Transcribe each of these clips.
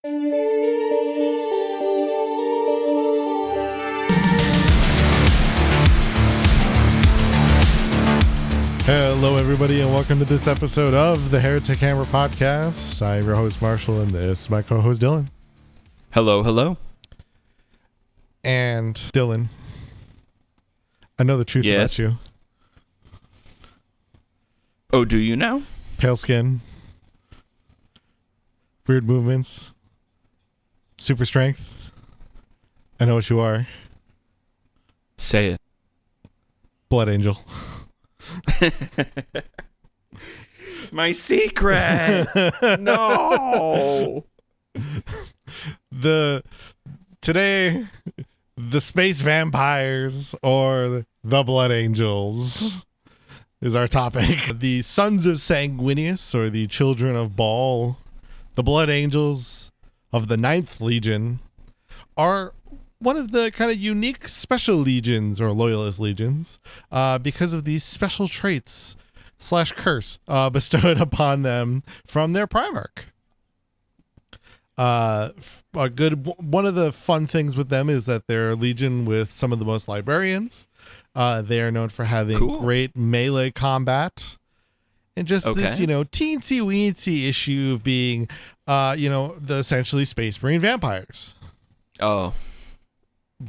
Hello, everybody, and welcome to this episode of the Heretic Hammer Podcast. I'm your host, Marshall, and this is my co-host, Dylan. Hello, hello. And Dylan, I know the truth about you. Oh, do you now? Pale skin, weird movements, super strength. I know what you are. Say it. Blood Angel. My secret. No. Today, the space vampires or the Blood Angels is our topic. The sons of Sanguinius, or the children of Baal, the Blood Angels of the 9th Legion, are one of the kind of unique special legions or loyalist legions because of these special traits / curse bestowed upon them from their Primarch. One of the fun things with them is that they're a legion with some of the most librarians. They are known for having great melee combat, and just this, teensy weensy issue of being, the essentially Space Marine vampires. Oh.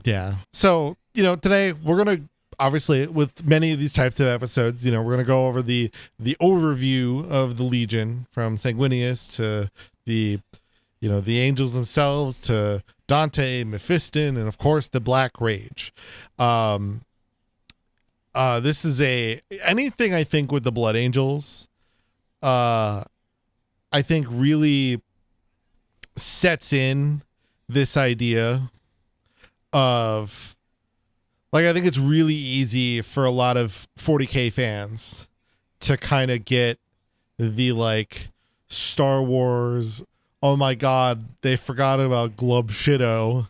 Yeah. So, today we're going to, obviously, with many of these types of episodes, we're going to go over the overview of the Legion, from Sanguinius to the angels themselves, to Dante, Mephiston, and of course the Black Rage. This is anything I think with the Blood Angels, I think really sets in this idea of, I think it's really easy for a lot of 40K fans to kind of get the Star Wars, oh my god, they forgot about Glub Shido.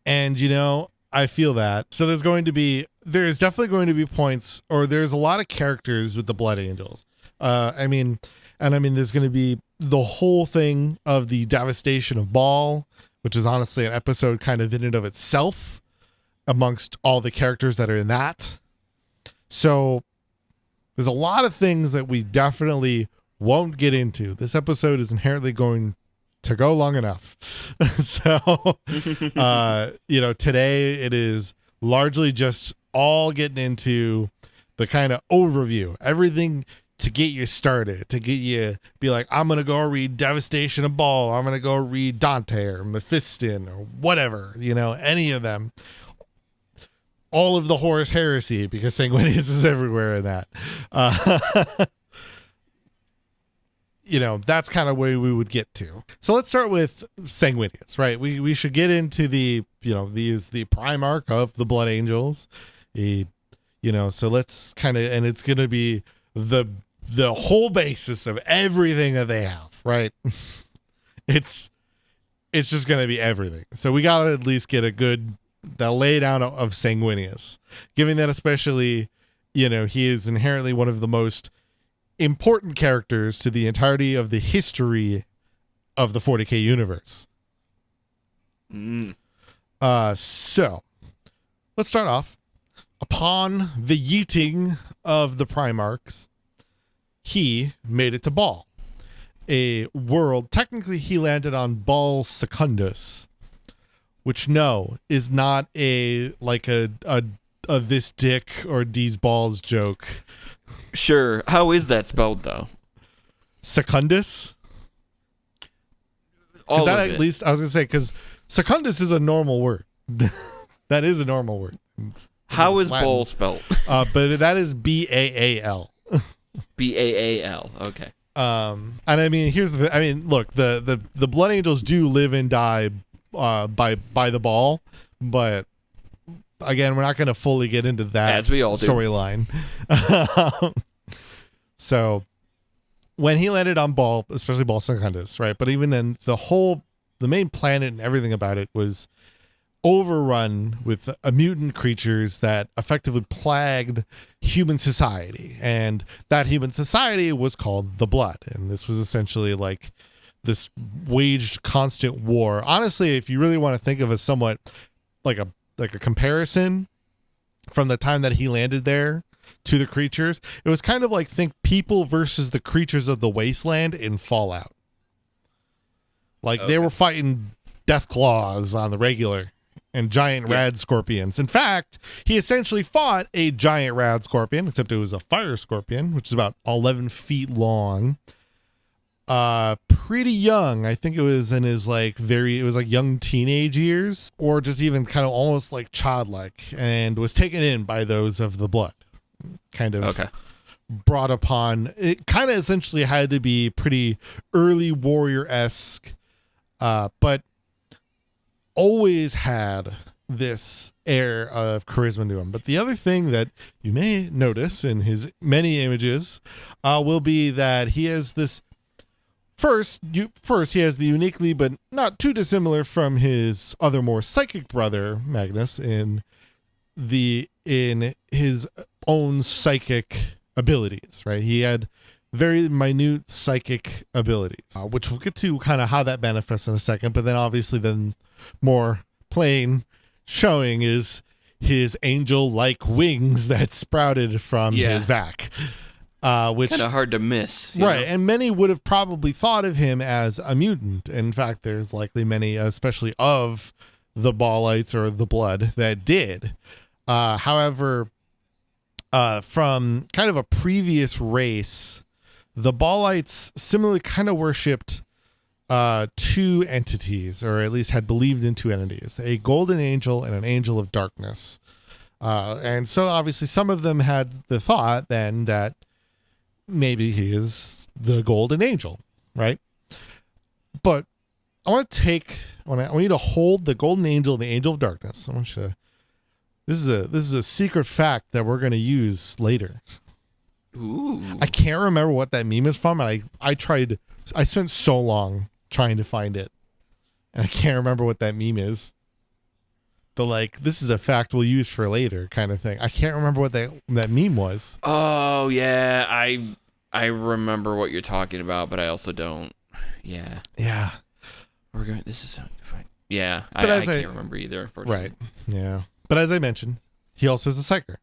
And I feel that. So there's definitely going to be points, or there's a lot of characters with the Blood Angels. There's going to be the whole thing of the devastation of Baal, which is honestly an episode kind of in and of itself amongst all the characters that are in that. So there's a lot of things that we definitely won't get into. This episode is inherently going to go long enough. So, today it is largely just all getting into the kind of overview, everything to get you started, to get you be like, I'm going to go read Devastation of Baal. I'm going to go read Dante or Mephiston or whatever, any of them. All of the Horus Heresy, because Sanguinius is everywhere in that. That's kind of where we would get to. So let's start with Sanguinius, right? We should get into the Primarch of the Blood Angels. So let's kind of, and it's going to be the whole basis of everything that they have, right? It's just going to be everything. So we got to at least get the laydown of Sanguinius, given that especially, he is inherently one of the most important characters to the entirety of the history of the 40K universe. So let's start off. Upon the yeeting of the Primarchs, he made it to Baal, a world. Technically, he landed on Baal Secundus, which is not a this dick or Deez balls joke. Sure. How is that spelled, though? Secundus? All that of at it. least, I was going to say, because Secundus is a normal word. That is a normal word. How is Baal spelled? But that is Baal. Baal. Okay. And here's look, the Blood Angels do live and die by the Baal, but again, we're not going to fully get into that, as we all do, storyline. So when he landed on Baal, especially Baal Secundus, right? But even then, the main planet and everything about it was overrun with mutant creatures that effectively plagued human society, and that human society was called the Blood. And this was essentially like this waged constant war. Honestly, if you really want to think of a somewhat like a comparison from the time that he landed there to the creatures, it was kind of like, think people versus the creatures of the wasteland in Fallout. Like they were fighting death claws on the regular and giant rad scorpions. In fact, he essentially fought a giant rad scorpion, except it was a fire scorpion, which is about 11 feet long. Pretty young. I think it was in his like young teenage years, or just even kind of almost like childlike, and was taken in by those of the Blood. Kind of brought upon. It kind of essentially had to be pretty early warrior-esque, but always had this air of charisma to him. But the other thing that you may notice in his many images will be that he has this first he has the uniquely but not too dissimilar from his other more psychic brother Magnus in his own psychic abilities, right? He had very minute psychic abilities, which we'll get to kind of how that manifests in a second. But then obviously then more plain showing is his angel-like wings that sprouted from his back, which kind of hard to miss, right? And many would have probably thought of him as a mutant. In fact, there's likely many, especially of the Baalites or the Blood, that did. However, from kind of a previous race, the Baalites similarly kind of worshipped two entities, or at least had believed in two entities, a golden angel and an angel of darkness. And so obviously some of them had the thought then that maybe he is the golden angel, right? But I want you to hold the golden angel and the angel of darkness. I want you to, this is a secret fact that we're going to use later. Ooh. I can't remember what that meme is from, and I spent so long trying to find it, and I can't remember what that meme is. But like, this is a fact we'll use for later kind of thing. I can't remember what that meme was. Oh yeah, I remember what you're talking about, but I also don't. Yeah. This is fine. Yeah, I can't remember either, unfortunately. Right. Yeah. But as I mentioned, he also is a psyker.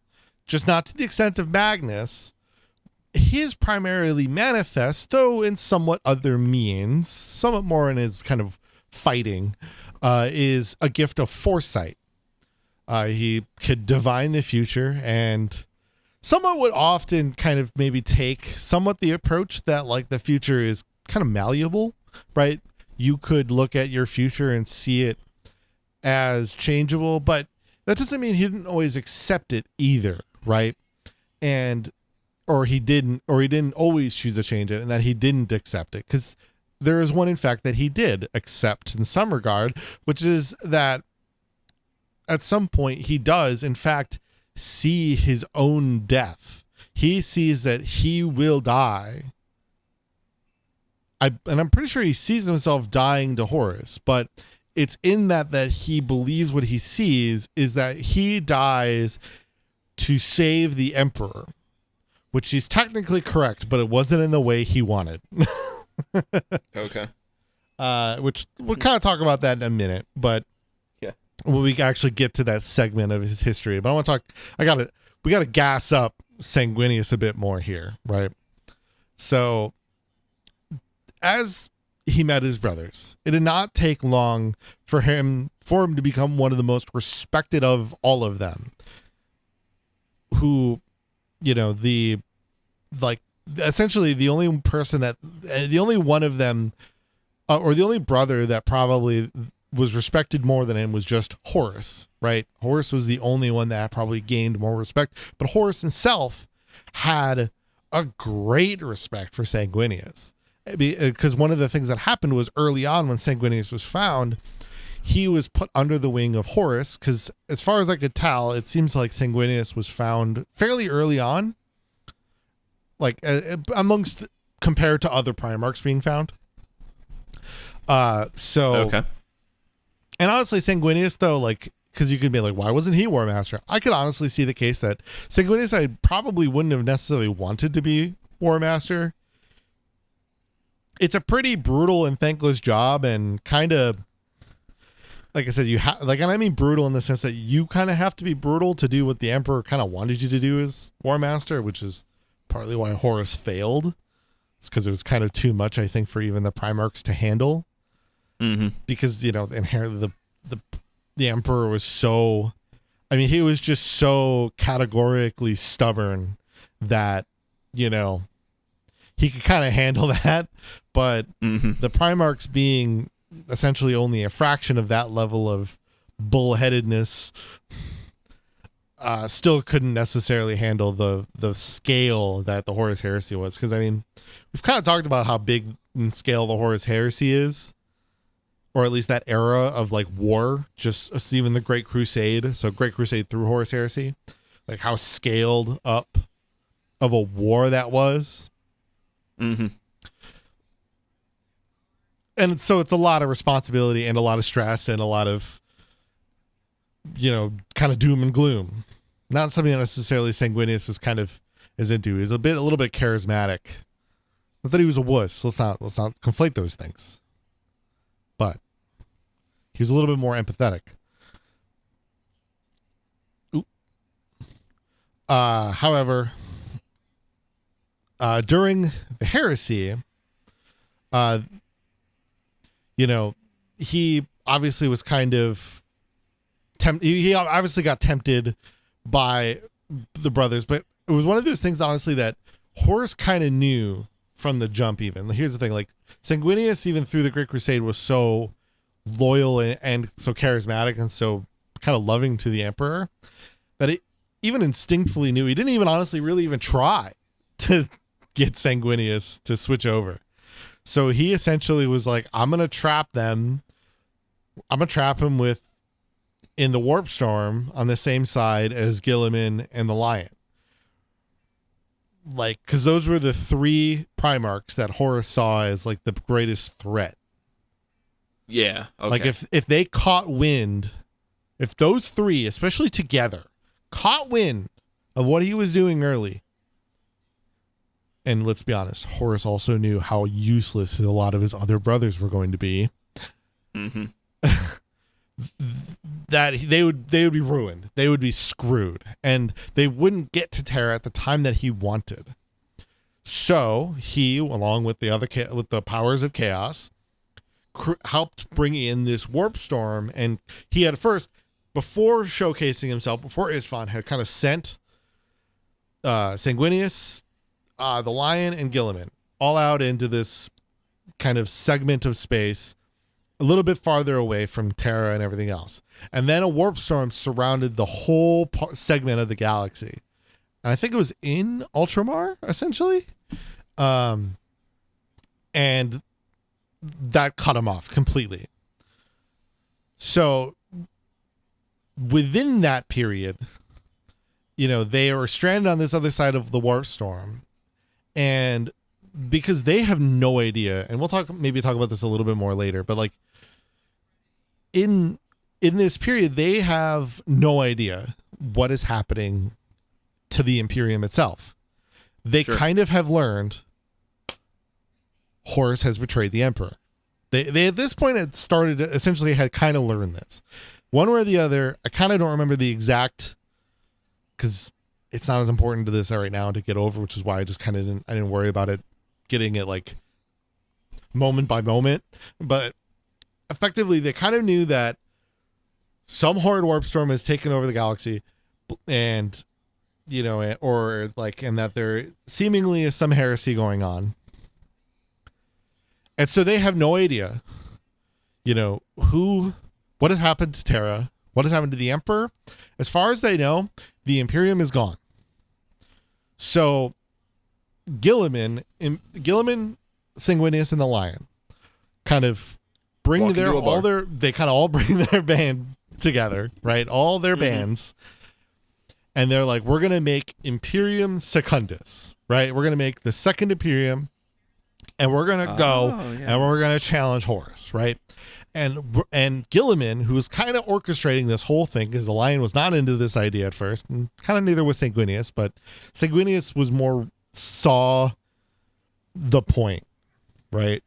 Just not to the extent of Magnus. His primarily manifests, though in somewhat other means, somewhat more in his kind of fighting, is a gift of foresight. He could divine the future, and somewhat would often kind of maybe take somewhat the approach that like the future is kind of malleable, right? You could look at your future and see it as changeable, but that doesn't mean he didn't always accept it either, right? Or he didn't always choose to change it, and that he didn't accept it, because there is one, in fact, that he did accept in some regard, which is that at some point he does, in fact, see his own death. He sees that he will die. I'm pretty sure he sees himself dying to Horus, but it's in that he believes what he sees is that he dies to save the Emperor, which is technically correct, but it wasn't in the way he wanted. Okay. Which we'll kind of talk about that in a minute, but when we actually get to that segment of his history. But I want to talk, we got to gas up Sanguinius a bit more here, right? So as he met his brothers, it did not take long for him to become one of the most respected of all of them, who, essentially the only one of them, or the only brother that probably was respected more than him was just Horus, right? Horus was the only one that probably gained more respect, but Horus himself had a great respect for Sanguinius, because one of the things that happened was early on when Sanguinius was found, he was put under the wing of Horus, because as far as I could tell, it seems like Sanguinius was found fairly early on, like compared to other Primarchs being found. Okay. And honestly, Sanguinius, though, like, because you could be like, why wasn't he War Master? I could honestly see the case that Sanguinius, I probably wouldn't have necessarily wanted to be War Master. It's a pretty brutal and thankless job, and kind of, like I said, you have, like, and I mean brutal in the sense that you kind of have to be brutal to do what the Emperor kind of wanted you to do as War Master, which is partly why Horus failed. It's because it was kind of too much, I think, for even the Primarchs to handle. Mm-hmm. Because, you know, inherently the Emperor was so, I mean, he was just so categorically stubborn that, you know, he could kind of handle that. But the Primarchs being essentially only a fraction of that level of bullheadedness, still couldn't necessarily handle the scale that the Horus Heresy was. Because, I mean, we've kind of talked about how big in scale the Horus Heresy is. Or at least that era of like war, just even the Great Crusade. So Great Crusade through Horus Heresy, like how scaled up of a war that was. Mm-hmm. And so it's a lot of responsibility and a lot of stress and a lot of, you know, kind of doom and gloom. Not something that necessarily Sanguinius was kind of is into. He was a little bit charismatic. Not that he was a wuss. Let's not conflate those things. But he was a little bit more empathetic. However, during the heresy, you know, he obviously was kind of he obviously got tempted by the brothers, but it was one of those things, honestly, that Horus kind of knew from the jump. Even here's the thing, like Sanguinius, even through the Great Crusade, was so loyal and so charismatic and so kind of loving to the Emperor that it even instinctively knew. He didn't even honestly really even try to get Sanguinius to switch over. So he essentially was like, I'm gonna trap them. I'm gonna trap him in the Warp Storm on the same side as Guilliman and the Lion. Like, because those were the three Primarchs that Horus saw as like the greatest threat. Yeah. Okay. Like if they caught wind, if those three, especially together, caught wind of what he was doing early. And let's be honest, Horus also knew how useless a lot of his other brothers were going to be. Mm-hmm. That they would be ruined. They would be screwed, and they wouldn't get to Terra at the time that he wanted. So he, along with the powers of chaos, helped bring in this warp storm. And he had first, before showcasing himself, before Isfahan, had kind of sent Sanguinius, the Lion, and Guilliman all out into this kind of segment of space, a little bit farther away from Terra and everything else. And then a warp storm surrounded the whole segment of the galaxy. And I think it was in Ultramar, essentially. And that cut him off completely. So within that period, you know, they were stranded on this other side of the warp storm. And because they have no idea, and we'll maybe talk about this a little bit more later, but like in this period, they have no idea what is happening to the Imperium itself. They kind of have learned Horus has betrayed the Emperor. They at this point had started, essentially had kind of learned this. One way or the other, I kind of don't remember the exact, because it's not as important to this right now to get over, which is why I just kind of didn't worry about it, getting it like moment by moment. But effectively, they kind of knew that some horrid warp storm has taken over the galaxy, and you know, and that there seemingly is some heresy going on. And so they have no idea, you know, what has happened to Terra, what has happened to the Emperor. As far as they know, the Imperium is gone. So Guilliman, Sanguinius, and the Lion kind of bring they kind of all bring their band together, right? All their bands. And they're like, we're going to make Imperium Secundus, right? We're going to make the second Imperium, and we're going to go and we're going to challenge Horus, right? And Gilliman, who was kind of orchestrating this whole thing, because the Lion was not into this idea at first, and kind of neither was Sanguinius, but Sanguinius was more saw the point, right?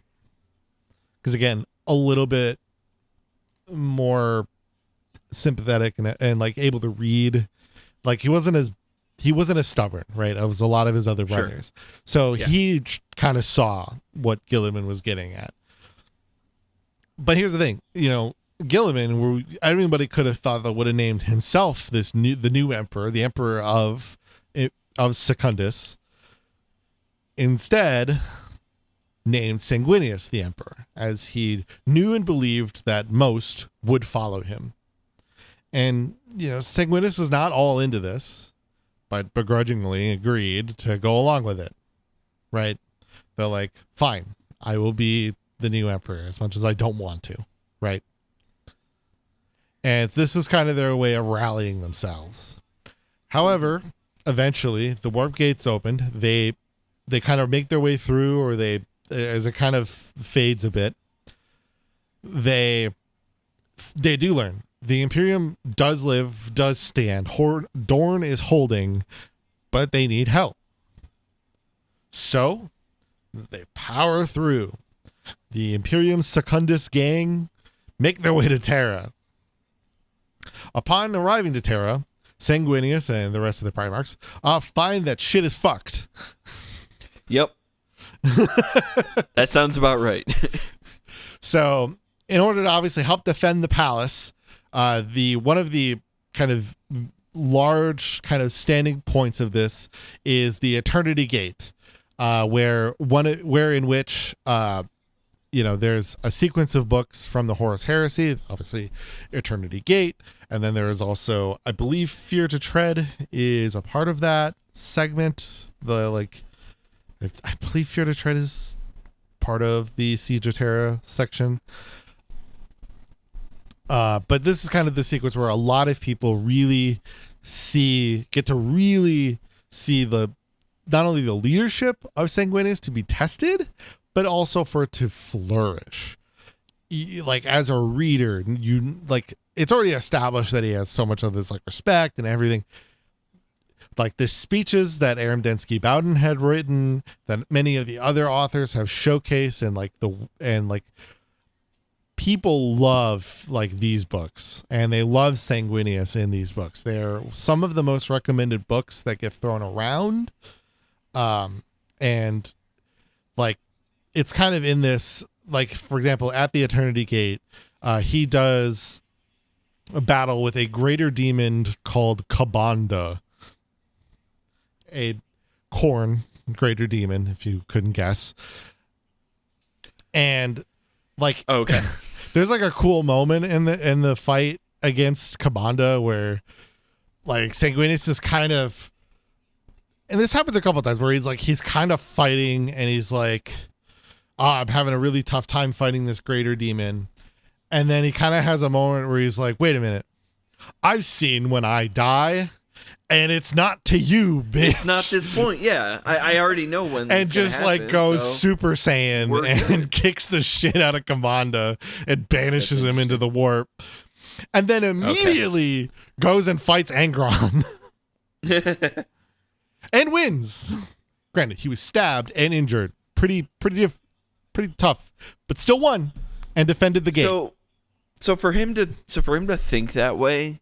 Because again, a little bit more sympathetic and like able to read. Like he wasn't as stubborn, right? It was a lot of his other brothers. Sure. So he kind of saw what Gilliman was getting at. But here's the thing, Gilliman, everybody could have thought that would have named himself the new emperor, the emperor of Secundus. Instead, named Sanguinius the emperor, as he knew and believed that most would follow him. And Sanguinius was not all into this, but begrudgingly agreed to go along with it. Right? They're like, fine, I will be the new emperor as much as I don't want to, right? And this was kind of their way of rallying themselves. However, eventually the warp gates opened. They kind of make their way through, or as it kind of fades a bit, they do learn the Imperium does live, does stand. Dorne is holding, but they need help. So they power through. The Imperium Secundus gang make their way to Terra. Upon arriving to Terra, Sanguinius and the rest of the Primarchs find that shit is fucked. Yep. That sounds about right. So, in order to obviously help defend the palace, one of the kind of large kind of standing points of this is the Eternity Gate, where in which there's a sequence of books from the Horus Heresy, obviously Eternity Gate, and then there is also, I believe, Fear to Tread is a part of that segment. I believe Fear to Tread is part of the Siege of Terra section. But this is kind of the sequence where a lot of people get to really see not only the leadership of Sanguinius to be tested, but also for it to flourish. Like, as a reader, it's already established that he has so much of this respect and everything. Like the speeches that Aram Densky Bowden had written, that many of the other authors have showcased, and people love these books, and they love Sanguinius in these books. They're some of the most recommended books that get thrown around. And it's kind of in this, for example, at the Eternity Gate, he does a battle with a greater demon called Kabanda, a corn greater demon, if you couldn't guess. And okay. There's a cool moment in the fight against Kabanda where Sanguinius is kind of, and this happens a couple times, where he's kind of fighting and he's I'm having a really tough time fighting this greater demon. And then he kind of has a moment where he's like, wait a minute, I've seen when I die, and it's not to you, bitch. It's not this point. Yeah, I already know when. And just happen, goes Super Saiyan and kicks the shit out of Kabanda and banishes him into the warp, and then immediately goes and fights Angron and wins. Granted, he was stabbed and injured, pretty tough, but still won and defended the gate. So for him to think that way,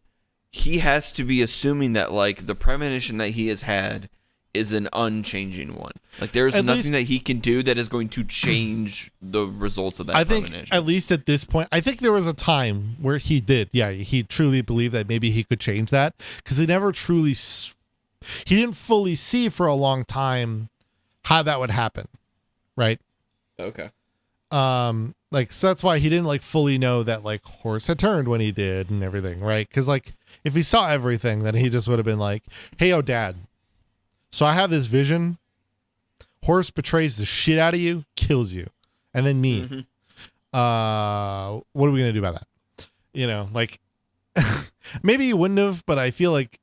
he has to be assuming that the premonition that he has had is an unchanging one. There's nothing that he can do that is going to change the results of that premonition. I think, at least at this point, I think there was a time where he did. Yeah, he truly believed that maybe he could change that, because he didn't fully see for a long time how that would happen. Right? Okay. So that's why he didn't fully know that Horus had turned when he did and everything, right? Because if he saw everything, then he just would have been like, hey, Dad, so I have this vision. Horus betrays the shit out of you, kills you, and then me. Mm-hmm. What are we gonna do about that? Maybe he wouldn't have, but I feel like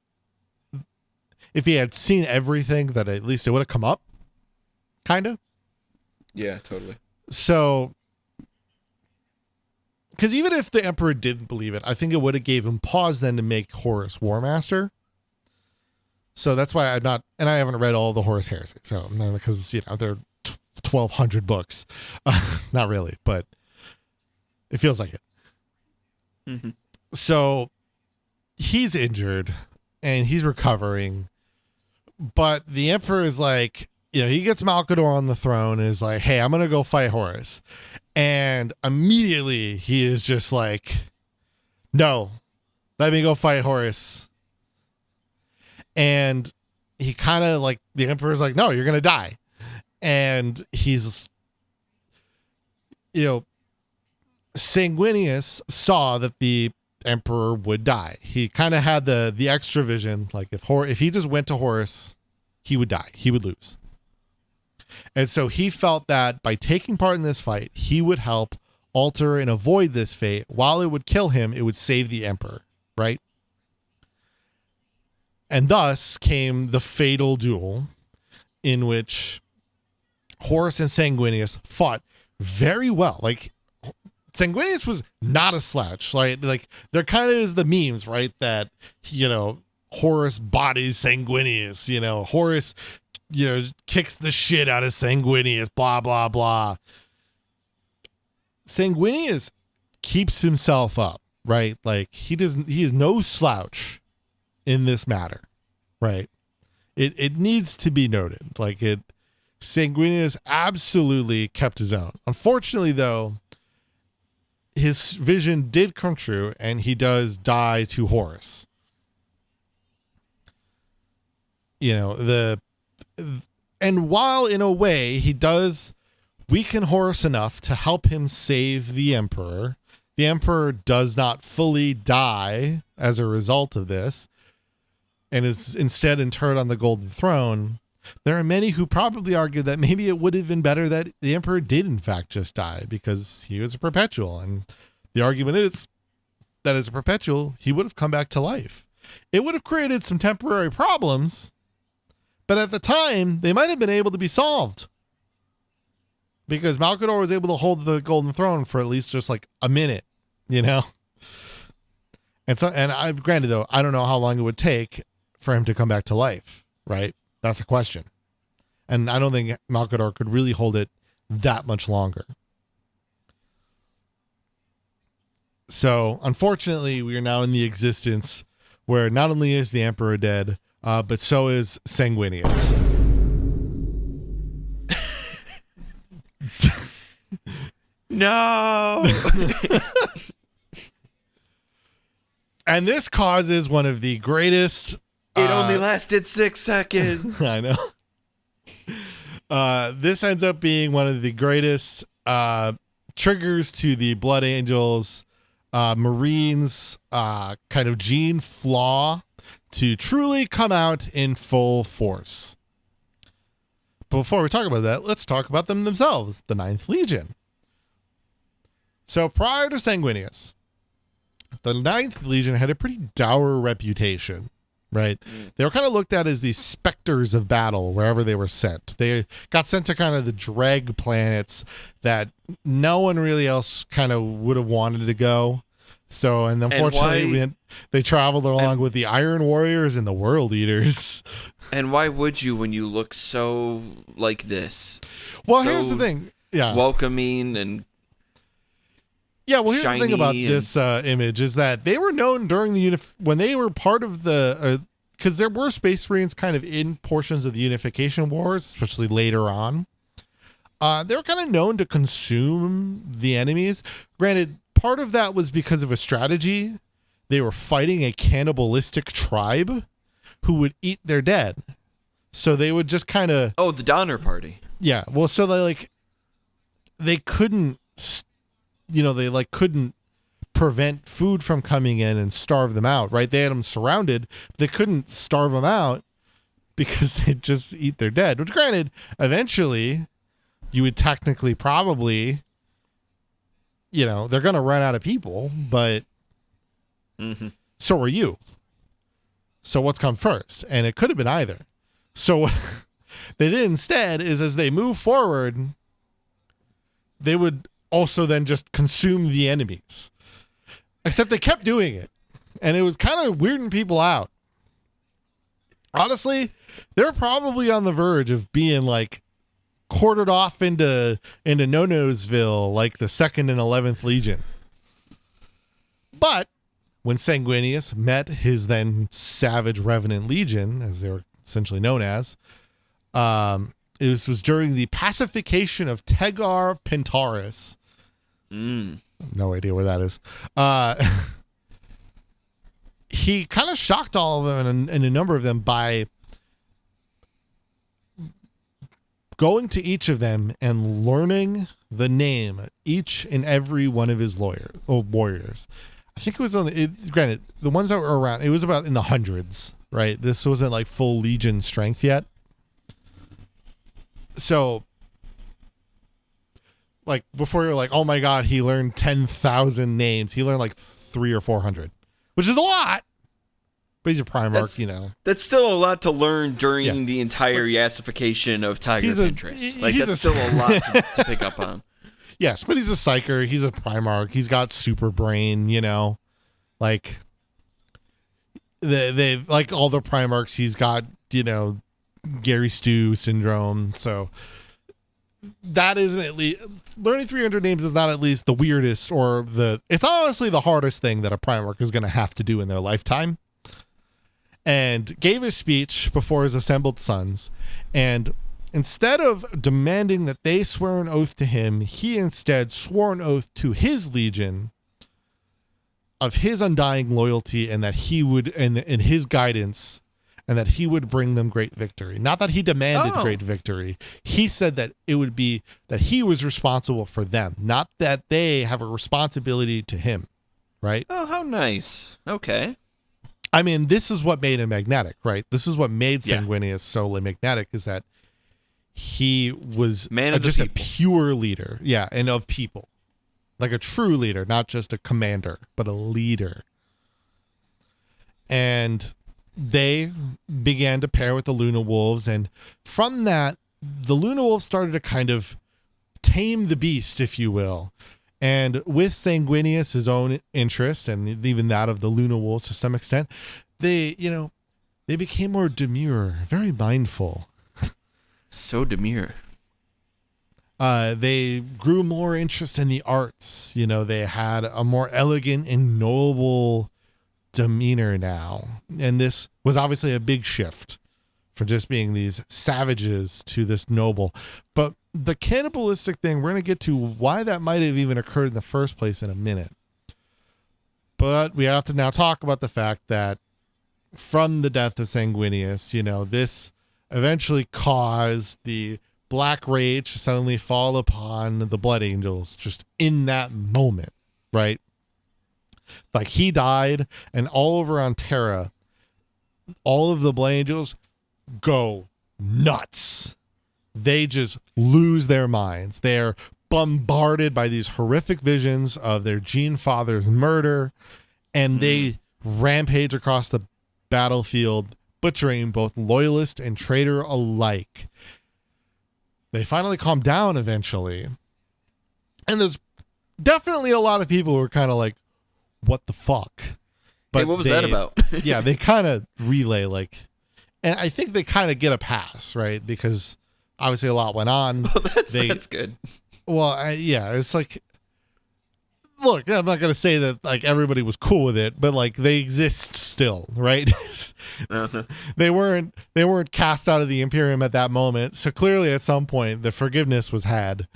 if he had seen everything, that at least it would have come up, kind of. Yeah, totally. So because even if the emperor didn't believe it, I think it would have gave him pause then to make Horus War Master. So that's why I'm not, and I haven't read all the Horus Heresy. So because they're 1,200 books, not really, but it feels like it. Mm-hmm. So he's injured and he's recovering, but the emperor is like, he gets Malkador on the throne and is like, hey, I'm gonna go fight Horus. And immediately he is just like, no, let me go fight Horus. And he kind of like, the emperor's like, no, you're going to die. And he's, Sanguinius saw that the emperor would die. He kind of had the extra vision. Like if he just went to Horus, he would die. He would lose. And so he felt that by taking part in this fight, he would help alter and avoid this fate. While it would kill him, it would save the emperor, right? And thus came the fatal duel in which Horus and Sanguinius fought very well. Like, Sanguinius was not a slouch. Like there kind of is the memes, right? That, Horus bodies Sanguinius, Horus kicks the shit out of Sanguinius, blah, blah, blah. Sanguinius keeps himself up, right? Like he is no slouch in this matter, right? It needs to be noted. Sanguinius absolutely kept his own. Unfortunately, though, his vision did come true and he does die to Horus. And while in a way he does weaken Horus enough to help him save the emperor does not fully die as a result of this and is instead interred on the golden throne. There are many who probably argue that maybe it would have been better that the emperor did in fact just die because he was a perpetual. And the argument is that as a perpetual, he would have come back to life. It would have created some temporary problems, but at the time, they might have been able to be solved because Malkador was able to hold the golden throne for at least just like a minute, And granted though, I don't know how long it would take for him to come back to life, right? That's a question. And I don't think Malkador could really hold it that much longer. So unfortunately, we are now in the existence where not only is the emperor dead, but so is Sanguinius. No. And this causes one of the greatest. It only lasted 6 seconds. I know. This ends up being one of the greatest triggers to the Blood Angels, Marines kind of gene flaw to truly come out in full force. Before we talk about that, let's talk about them themselves, the Ninth Legion. So prior to Sanguinius, the Ninth Legion had a pretty dour reputation, right? They were kind of looked at as the specters of battle wherever they were sent. They got sent to kind of the dreg planets that no one really else kind of would have wanted to go. So, and unfortunately, they traveled along with the Iron Warriors and the World Eaters. And why would you when you look so like this? Well, here's the thing. Yeah. Welcoming and yeah, well, here's the thing about this image is that they were known during the when they were part of the because there were Space Marines kind of in portions of the Unification Wars, especially later on. They were kind of known to consume the enemies. Granted, part of that was because of a strategy. They were fighting a cannibalistic tribe who would eat their dead. So they would just kind of... Oh, the Donner Party. Yeah. Well, so they couldn't, they couldn't prevent food from coming in and starve them out, right? They had them surrounded. They couldn't starve them out because they'd just eat their dead. Which granted, eventually you would technically probably, they're going to run out of people, but so are you. So what's come first? And it could have been either. So what they did instead is as they move forward, they would also then just consume the enemies. Except they kept doing it. And it was kind of weirding people out. Honestly, they're probably on the verge of being like quartered off into No-Nosville like the 2nd and 11th Legion. But when Sanguinius met his then Savage Revenant Legion, as they were essentially known as, it was during the pacification of Tegar Pentaurus. No idea where that is. He kind of shocked all of them and a number of them by going to each of them and learning the name of each and every one of his warriors. I think it was granted, the ones that were around, it was about in the hundreds, right? This wasn't like full Legion strength yet. So, like, before you're like, oh my God, he learned 10,000 names. He learned like 300 or 400, which is a lot. But he's a Primarch, That's still a lot to learn during the entire yassification of Tiger Pinterest. Like, that's still a lot to pick up on. Yes, but he's a Psyker. He's a Primarch. He's got super brain, Like, they've like all the Primarchs, he's got, Gary Stu syndrome. So that isn't at least learning 300 names is not at least the weirdest it's honestly the hardest thing that a Primarch is going to have to do in their lifetime. And gave his speech before his assembled sons. And instead of demanding that they swear an oath to him, he instead swore an oath to his legion of his undying loyalty and that he would, and his guidance, and that he would bring them great victory. Not that he demanded great victory. He said that it would be that he was responsible for them, not that they have a responsibility to him. Right? Oh, how nice. Okay. I mean, this is what made him magnetic, right? This is what made Sanguinius so magnetic, is that he was just a pure leader. Yeah, and of people. Like a true leader, not just a commander, but a leader. And they began to pair with the Luna Wolves, and from that, the Luna Wolves started to kind of tame the beast, if you will. And with Sanguinius, his own interest, and even that of the Luna Wolves to some extent, they became more demure, very mindful. So demure. They grew more interest in the arts. They had a more elegant and noble demeanor now. And this was obviously a big shift from just being these savages to this noble. But the cannibalistic thing, we're going to get to why that might have even occurred in the first place in a minute. But we have to now talk about the fact that from the death of Sanguinius, this eventually caused the Black Rage to suddenly fall upon the Blood Angels just in that moment, right? Like, he died, and all over on Terra, all of the Blood Angels go nuts. They just lose their minds. They're bombarded by these horrific visions of their Gene Father's murder, and they rampage across the battlefield, butchering both loyalist and traitor alike. They finally calm down eventually, and there's definitely a lot of people who are kind of like, what the fuck? But hey, what was that about? Yeah, they kind of relay, like, and I think they kind of get a pass, right? Because obviously a lot went on. Well, that's good. Well, it's like, look, I'm not going to say that like everybody was cool with it, but like they exist still, right? They weren't cast out of the Imperium at that moment. So clearly at some point the forgiveness was had.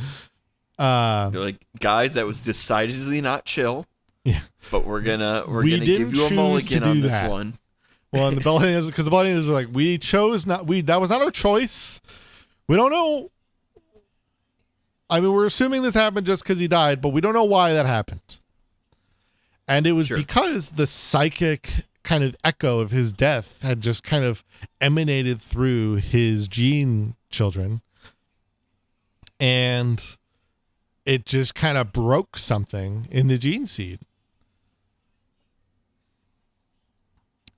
They're like, guys, that was decidedly not chill. Yeah. But we're gonna give you a mulligan on this one. Well, and the Baalin, because the Baalin is like, we chose not, that was not our choice. We don't know. I mean, we're assuming this happened just because he died, but we don't know why that happened. And it was because the psychic kind of echo of his death had just kind of emanated through his gene children. And it just kind of broke something in the gene seed.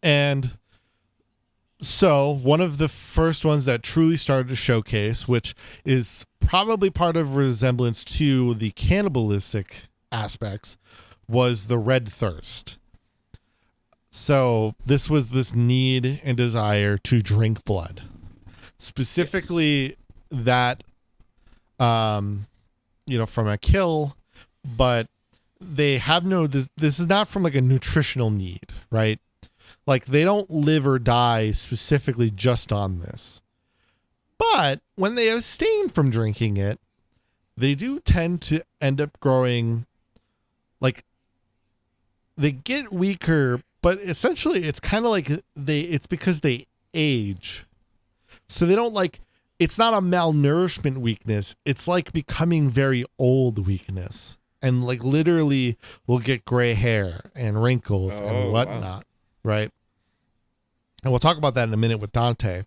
And So one of the first ones that truly started to showcase, which is probably part of resemblance to the cannibalistic aspects, was the red thirst. So this was this need and desire to drink blood, specifically that, from a kill, but they have this is not from like a nutritional need, right? Like they don't live or die specifically just on this. But when they abstain from drinking it, they do tend to end up growing, like, they get weaker, but essentially it's kind of like it's because they age. So they don't it's not a malnourishment weakness. It's like becoming very old weakness. And like literally will get gray hair and wrinkles and whatnot. Wow. Right. And we'll talk about that in a minute with Dante.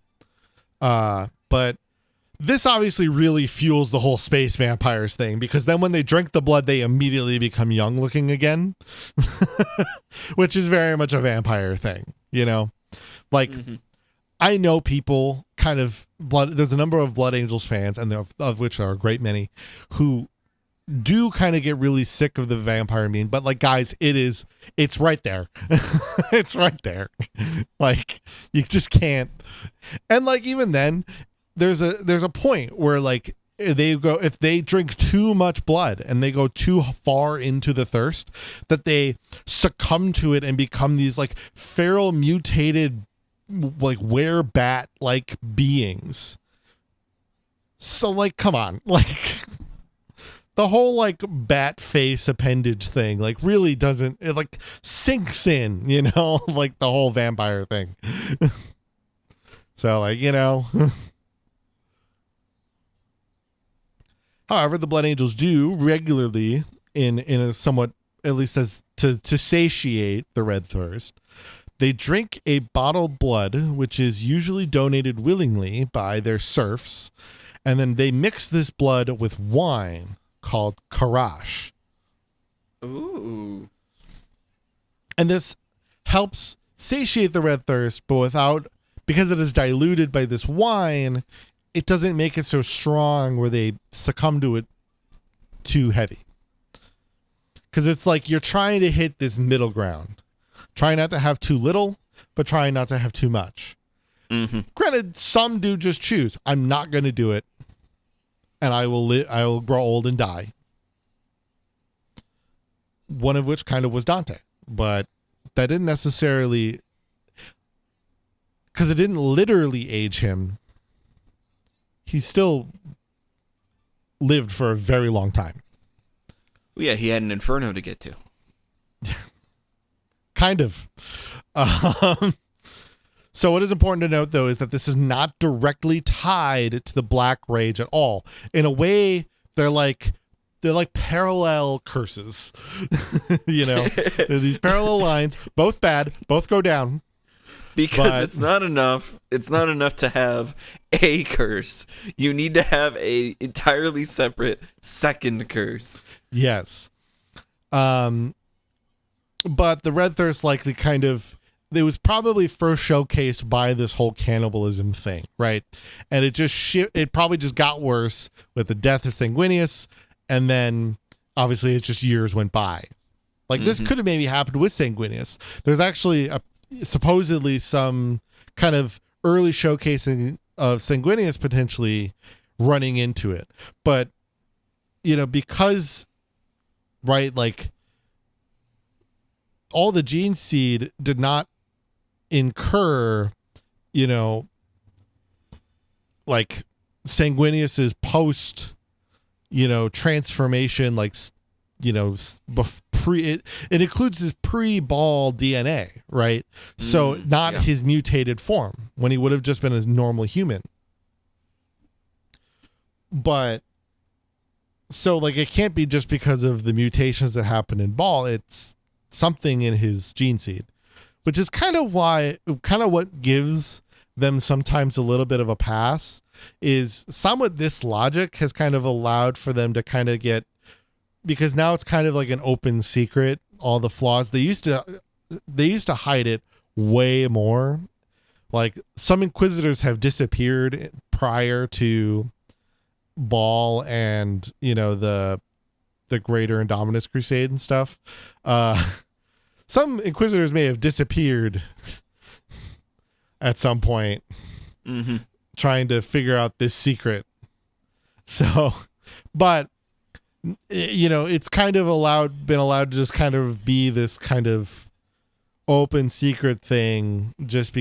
But this obviously really fuels the whole space vampires thing, because then when they drink the blood, they immediately become young looking again, which is very much a vampire thing, like I know people kind of there's a number of Blood Angels fans, and of which there are a great many, who do kind of get really sick of the vampire meme, but like, guys, it's right there. It's right there. Like, you just can't. And like, even then there's a point where like if they drink too much blood and they go too far into the thirst, that they succumb to it and become these like feral mutated like werebat like beings. So like, come on, like the whole like bat face appendage thing like really doesn't, it like sinks in, like the whole vampire thing. So like, however, the Blood Angels do regularly in a somewhat, at least as to satiate the red thirst, they drink a bottled blood, which is usually donated willingly by their serfs, and then they mix this blood with wine called Karash. Ooh. And this helps satiate the red thirst, but because it is diluted by this wine, it doesn't make it so strong where they succumb to it too heavy. Because it's like you're trying to hit this middle ground. Trying not to have too little, but trying not to have too much. Mm-hmm. Granted, some do just choose, I'm not going to do it, and I will grow old and die. One of which kind of was Dante. But that didn't necessarily, because it didn't literally age him. He still lived for a very long time. Well, yeah, he had an inferno to get to. Kind of. So what is important to note, though, is that this is not directly tied to the Black Rage at all. In a way, they're like parallel curses. They're these parallel lines, both bad, both go down. Because it's not enough. It's not enough to have a curse. You need to have a entirely separate second curse. Yes. But the red thirst likely it was probably first showcased by this whole cannibalism thing, right? And it probably just got worse with the death of Sanguinius, and then obviously it's just years went by. Like this could have maybe happened with Sanguinius. There's actually supposedly some kind of early showcasing of Sanguinius potentially running into it, but because, right, like all the gene seed did not incur, like Sanguinius's post, transformation, like, it includes his pre-ball DNA, right? So not his mutated form, when he would have just been a normal human. But so like, it can't be just because of the mutations that happen in Baal. It's something in his gene seed, which is kind of what gives them sometimes a little bit of a pass, is somewhat this logic has kind of allowed for them to kind of get, because now it's kind of like an open secret, all the flaws. They used to hide it way more, Like some Inquisitors have disappeared prior to Baal and the Greater Indominus Crusade and stuff. Some Inquisitors may have disappeared at some point, trying to figure out this secret. So, but it's kind of been allowed to just kind of be this kind of open secret thing, just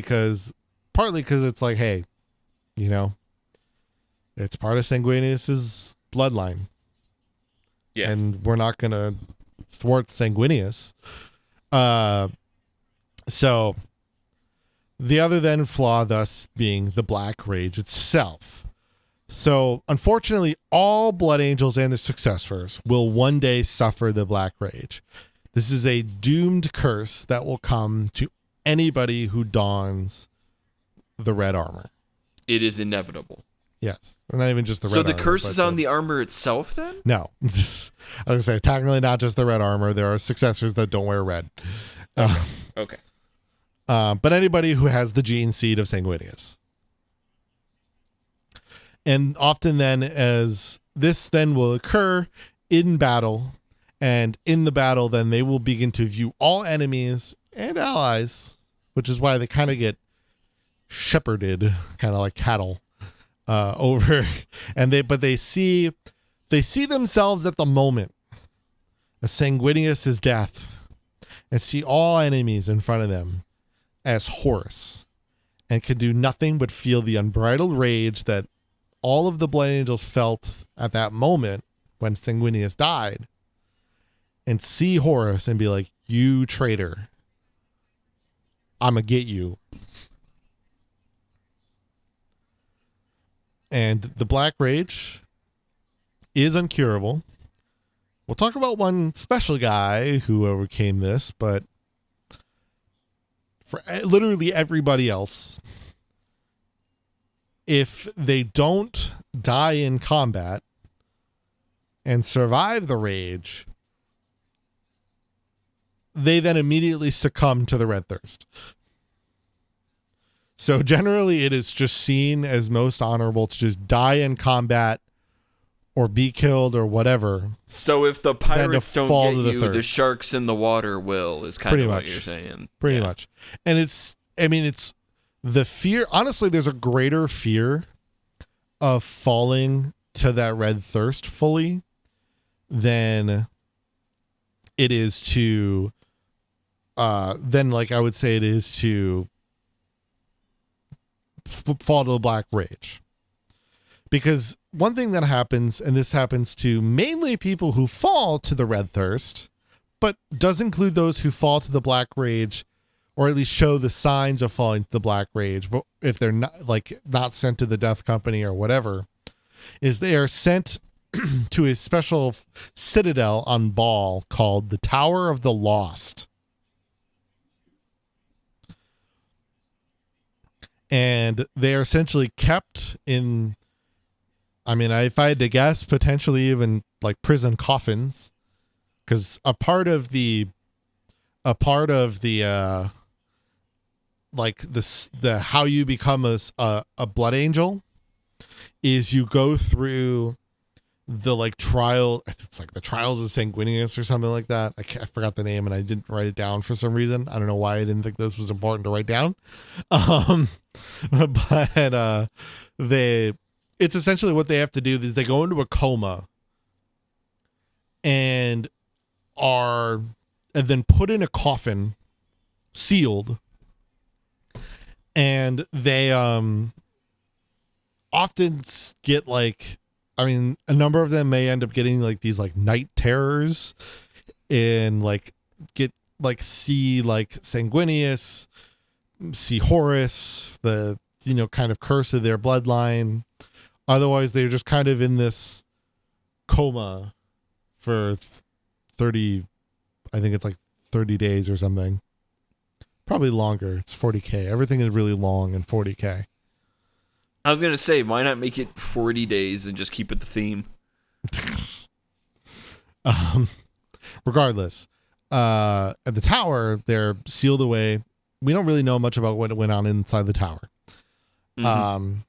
partly because it's like, hey, it's part of Sanguinius's bloodline. Yeah. And we're not going to thwart Sanguinius. So the other then flaw thus being the Black Rage itself. So unfortunately, all Blood Angels and their successors will one day suffer the Black Rage. This is a doomed curse that will come to anybody who dons the red armor. It is inevitable. Yes. Not even just the red armor. armor. So the curse is on the armor itself then? No. I was going to say, technically not just the red armor. There are successors that don't wear red. Okay. But anybody who has the gene seed of Sanguinius. And often then, as this then will occur in battle, and in the battle, then they will begin to view all enemies and allies, which is why they kind of get shepherded, kind of like cattle, over, and they see themselves at the moment of Sanguinius' death, and see all enemies in front of them as Horus, and can do nothing but feel the unbridled rage that all of the Blood Angels felt at that moment when Sanguinius died, and see Horus and be like, you traitor, I'ma get you. And the Black Rage is uncurable. We'll talk about one special guy who overcame this, but for literally everybody else, if they don't die in combat and survive the rage, they then immediately succumb to the Red Thirst. So generally it is just seen as most honorable to just die in combat or be killed or whatever. So if the pirates don't get you, the thirst. sharks in the water will, is kind of what you're saying. Pretty much. And it's the fear. Honestly, there's a greater fear of falling to that Red Thirst fully than it is to, then like I would say it is to fall to the Black Rage. Because one thing that happens, and this happens to mainly people who fall to the Red Thirst, but does include those who fall to the Black Rage, or at least show the signs of falling to the Black Rage, but if they're not sent to the Death Company or whatever, is they are sent to a special citadel on Baal called the Tower of the Lost. And they are essentially kept in, if I had to guess, potentially even like prison coffins, because a part of the how you become a blood angel is you go through the trial. It's like the trials of Sanguinius or something like that. I forgot the name and I didn't write it down for some reason. I don't know why I didn't think this was important to write down. But it's essentially what they have to do is they go into a coma and then put in a coffin, sealed, and they often get a number of them may end up getting these night terrors and see Sanguinius, see Horus, the kind of curse of their bloodline. Otherwise, they're just kind of in this coma for 30, I think it's 30 days or something. Probably longer. It's 40K. Everything is really long in 40K. I was going to say, why not make it 40 days and just keep it the theme? Regardless, at the tower, they're sealed away we don't really know much about what went on inside the tower. Mhm.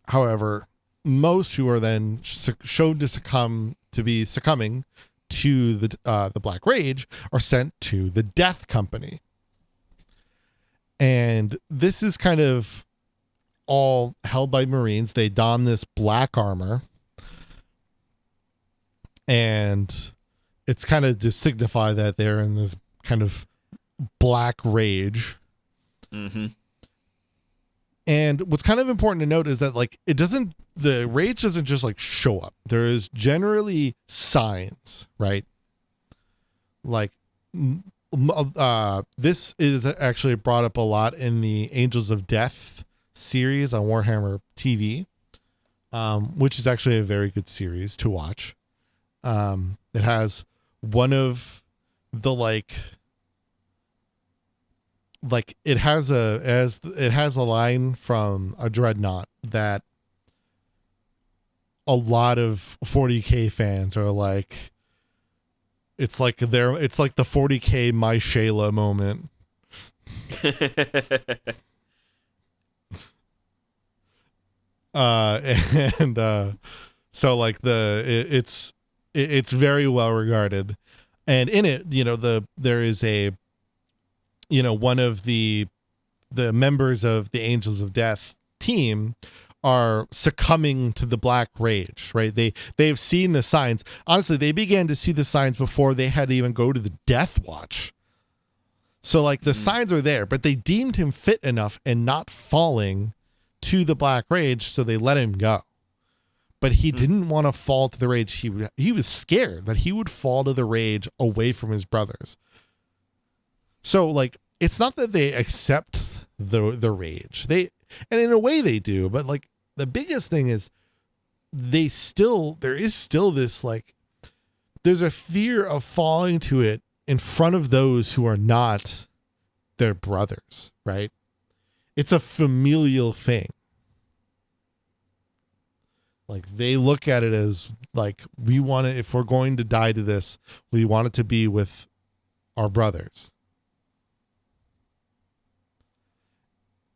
However, most who are then shown to succuming to the Black Rage are sent to the Death Company. And this is kind of all held by Marines. They don this black armor, and it's kind of to signify that they're in this kind of black rage. Mm-hmm. And what's kind of important to note is that like the rage doesn't just like show up. There is generally signs, right? Like this is actually brought up a lot in the Angels of Death series on Warhammer TV, which is actually a very good series to watch. It has one of the like it has a line from a Dreadnought that a lot of 40K fans are like, it's like the 40K My Shayla moment. So like it's very well regarded, and in it, there is a, one of the members of the Angels of Death team are succumbing to the Black Rage, right? They've seen the signs. Honestly, they began to see the signs before they had to even go to the Death Watch. So like the signs are there, but they deemed him fit enough and not falling to the Black Rage, so they let him go. But he didn't want to fall to the rage. He was scared that he would fall to the rage away from his brothers. So like it's not that they accept the rage. And in a way they do, but like the biggest thing is there is still this like, there's a fear of falling to it in front of those who are not their brothers, right? It's a familial thing. Like they look at it as like, if we're going to die to this, we want it to be with our brothers.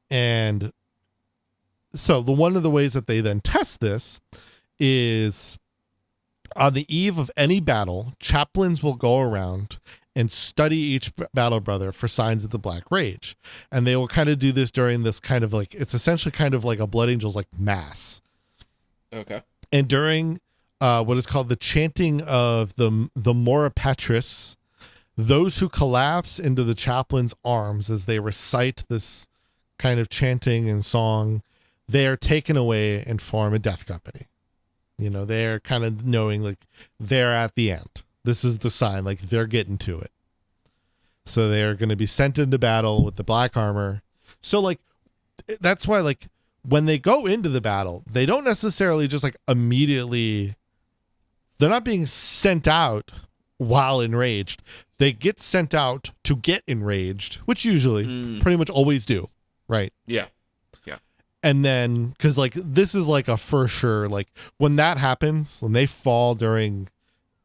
And so one of the ways that they then test this is on the eve of any battle, chaplains will go around and study each battle brother for signs of the Black Rage. And they will kind of do this during this kind of like, it's essentially kind of like a Blood Angels like mass. Okay. And during what is called the chanting of the Mora Patris, those who collapse into the chaplain's arms as they recite this kind of chanting and song, they are taken away and form a death company. They're kind of knowing like they're at the end. This is the sign, like they're getting to it. So they're going to be sent into battle with the black armor. So like, that's why like when they go into the battle, they don't necessarily just like immediately, they're not being sent out while enraged. They get sent out to get enraged, which usually pretty much always do. Right. Yeah. And then, because like this is like a for sure, like when that happens, when they fall during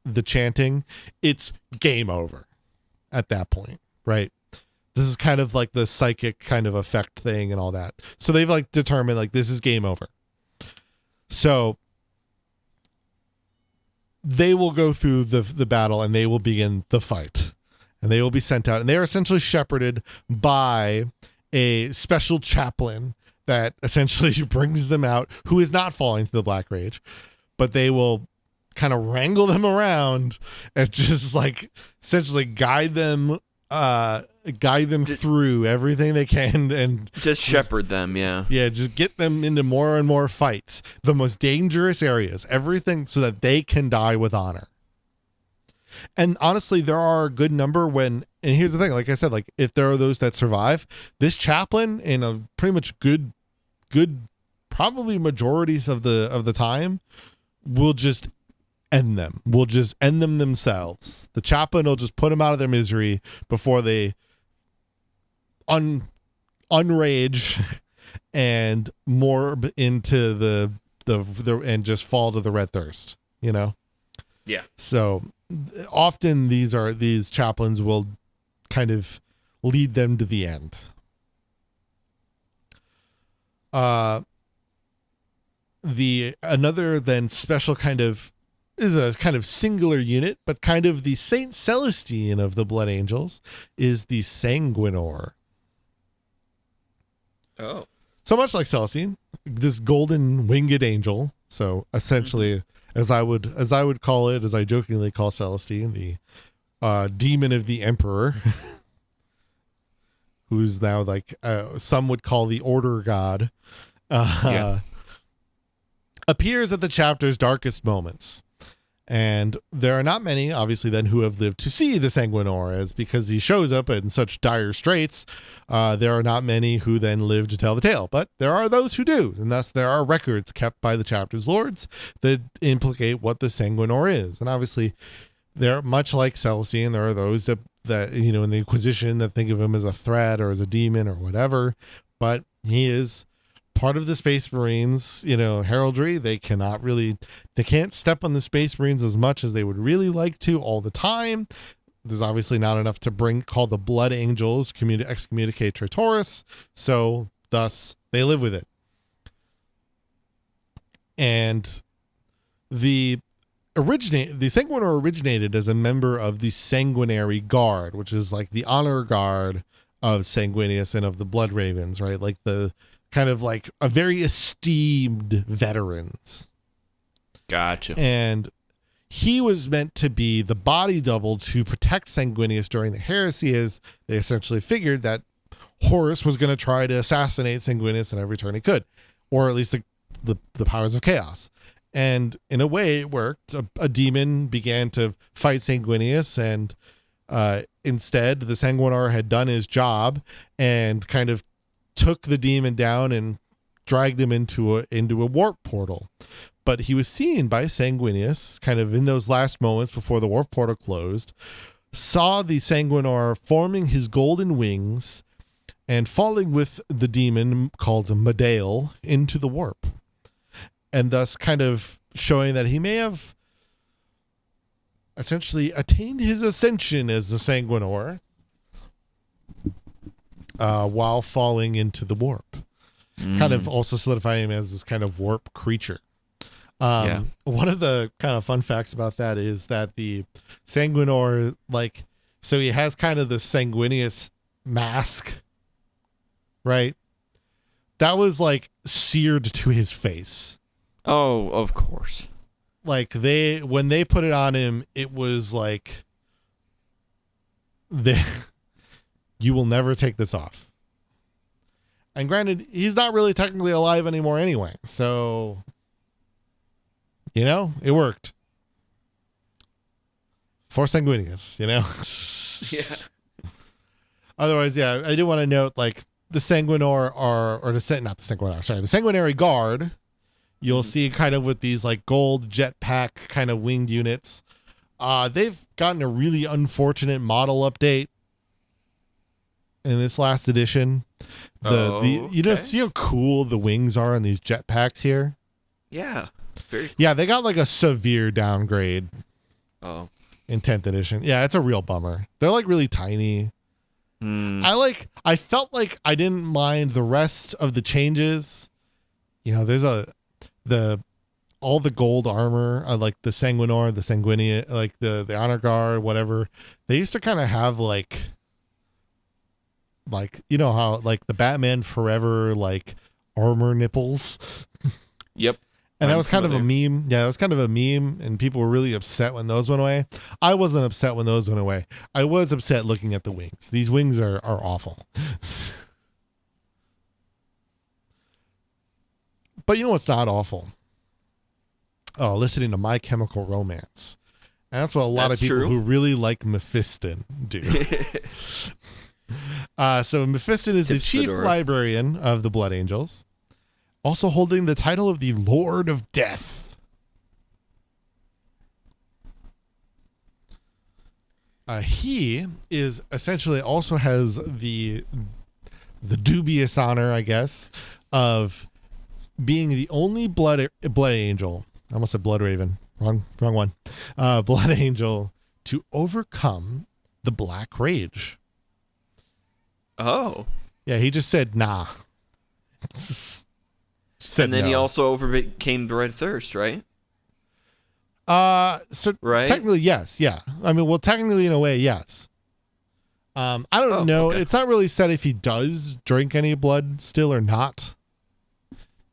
the chanting, it's game over at that point, right? This is kind of like the psychic kind of effect thing and all that. So they've like determined like this is game over. So they will go through the battle and they will begin the fight, and they will be sent out, and they are essentially shepherded by a special chaplain that essentially brings them out, who is not falling to the Black Rage, but they will kind of wrangle them around and just like essentially guide them through everything they can, and just shepherd them. Yeah, just get them into more and more fights, the most dangerous areas, everything, so that they can die with honor. And honestly, there are a good number and here's the thing, like I said, like if there are those that survive, this chaplain in a pretty much good probably majorities of the time will just end them. Will just end them themselves. The chaplain will just put them out of their misery before they unrage and morb into the and just fall to the red thirst, Yeah. So often these chaplains will kind of lead them to the end. Another then special kind of is a kind of singular unit, but kind of the Saint Celestine of the Blood Angels is the Sanguinor. Oh. So much like Celestine, this golden winged angel. So essentially, as I would call it, as I jokingly call Celestine, the demon of the Emperor, who's now like some would call the Order God, appears at the chapter's darkest moments. And there are not many, obviously, then who have lived to see the Sanguinor, as because he shows up in such dire straits, there are not many who then live to tell the tale. But there are those who do, and thus there are records kept by the chapter's lords that implicate what the Sanguinor is. And obviously, they're much like Celestine. There are those that in the Inquisition that think of him as a threat or as a demon or whatever. But he is part of the Space Marines, heraldry. They can't step on the Space Marines as much as they would really like to all the time. There's obviously not enough to call the Blood Angels excommunicate Traitoris, so thus they live with it. And the Sanguinor originated as a member of the Sanguinary Guard, which is like the honor guard of Sanguinius and of the Blood Ravens, right? Like the kind of like a very esteemed veterans. Gotcha. And he was meant to be the body double to protect Sanguinius during the heresy, as they essentially figured that Horus was going to try to assassinate Sanguinius at every turn he could, or at least the powers of chaos. And in a way it worked. A demon began to fight Sanguinius, and instead the Sanguinor had done his job and kind of took the demon down and dragged him into a warp portal. But he was seen by Sanguinius kind of in those last moments before the warp portal closed, saw the Sanguinor forming his golden wings and falling with the demon called Madail into the warp, and thus kind of showing that he may have essentially attained his ascension as the Sanguinor while falling into the warp. Kind of also solidifying him as this kind of warp creature. One of the kind of fun facts about that is that the Sanguinor, so he has kind of the Sanguinius mask, right? That was like seared to his face. Oh, of course. Like when they put it on him, it was like you will never take this off. And granted, he's not really technically alive anymore anyway. So, it worked. For Sanguinius, Yeah. Otherwise, I do want to note, the Sanguinor the Sanguinary Guard, you'll see kind of with these, gold jetpack kind of winged units. They've gotten a really unfortunate model update in this last edition. See how cool the wings are on these jetpacks here? Yeah. Very cool. Yeah, they got a severe downgrade. Oh. In 10th edition. Yeah, it's a real bummer. They're really tiny. I felt like I didn't mind the rest of the changes. There's all the gold armor, like the Sanguinor, the Sanguinius, the honor guard, whatever. They used to kind of have how the Batman Forever armor nipples. Yep. And that was kind of a meme. Yeah, it was kind of a meme, and people were really upset when those went away. I wasn't upset when those went away. I was upset looking at the wings. These wings are awful. But you know what's not awful? Oh, listening to My Chemical Romance. And that's what a lot of people who really like Mephiston do. So Mephiston is the chief librarian of the Blood Angels, also holding the title of the Lord of Death. He is essentially also has the dubious honor, I guess, of being the only blood angel. I almost said blood raven. Wrong one. Blood angel to overcome the Black Rage. Oh. Yeah, he just said nah. And then he also overcame the Red Thirst, right? So right? Technically, yes. Yeah. I mean, well, technically in a way, yes. I don't know. Okay. It's not really said if he does drink any blood still or not.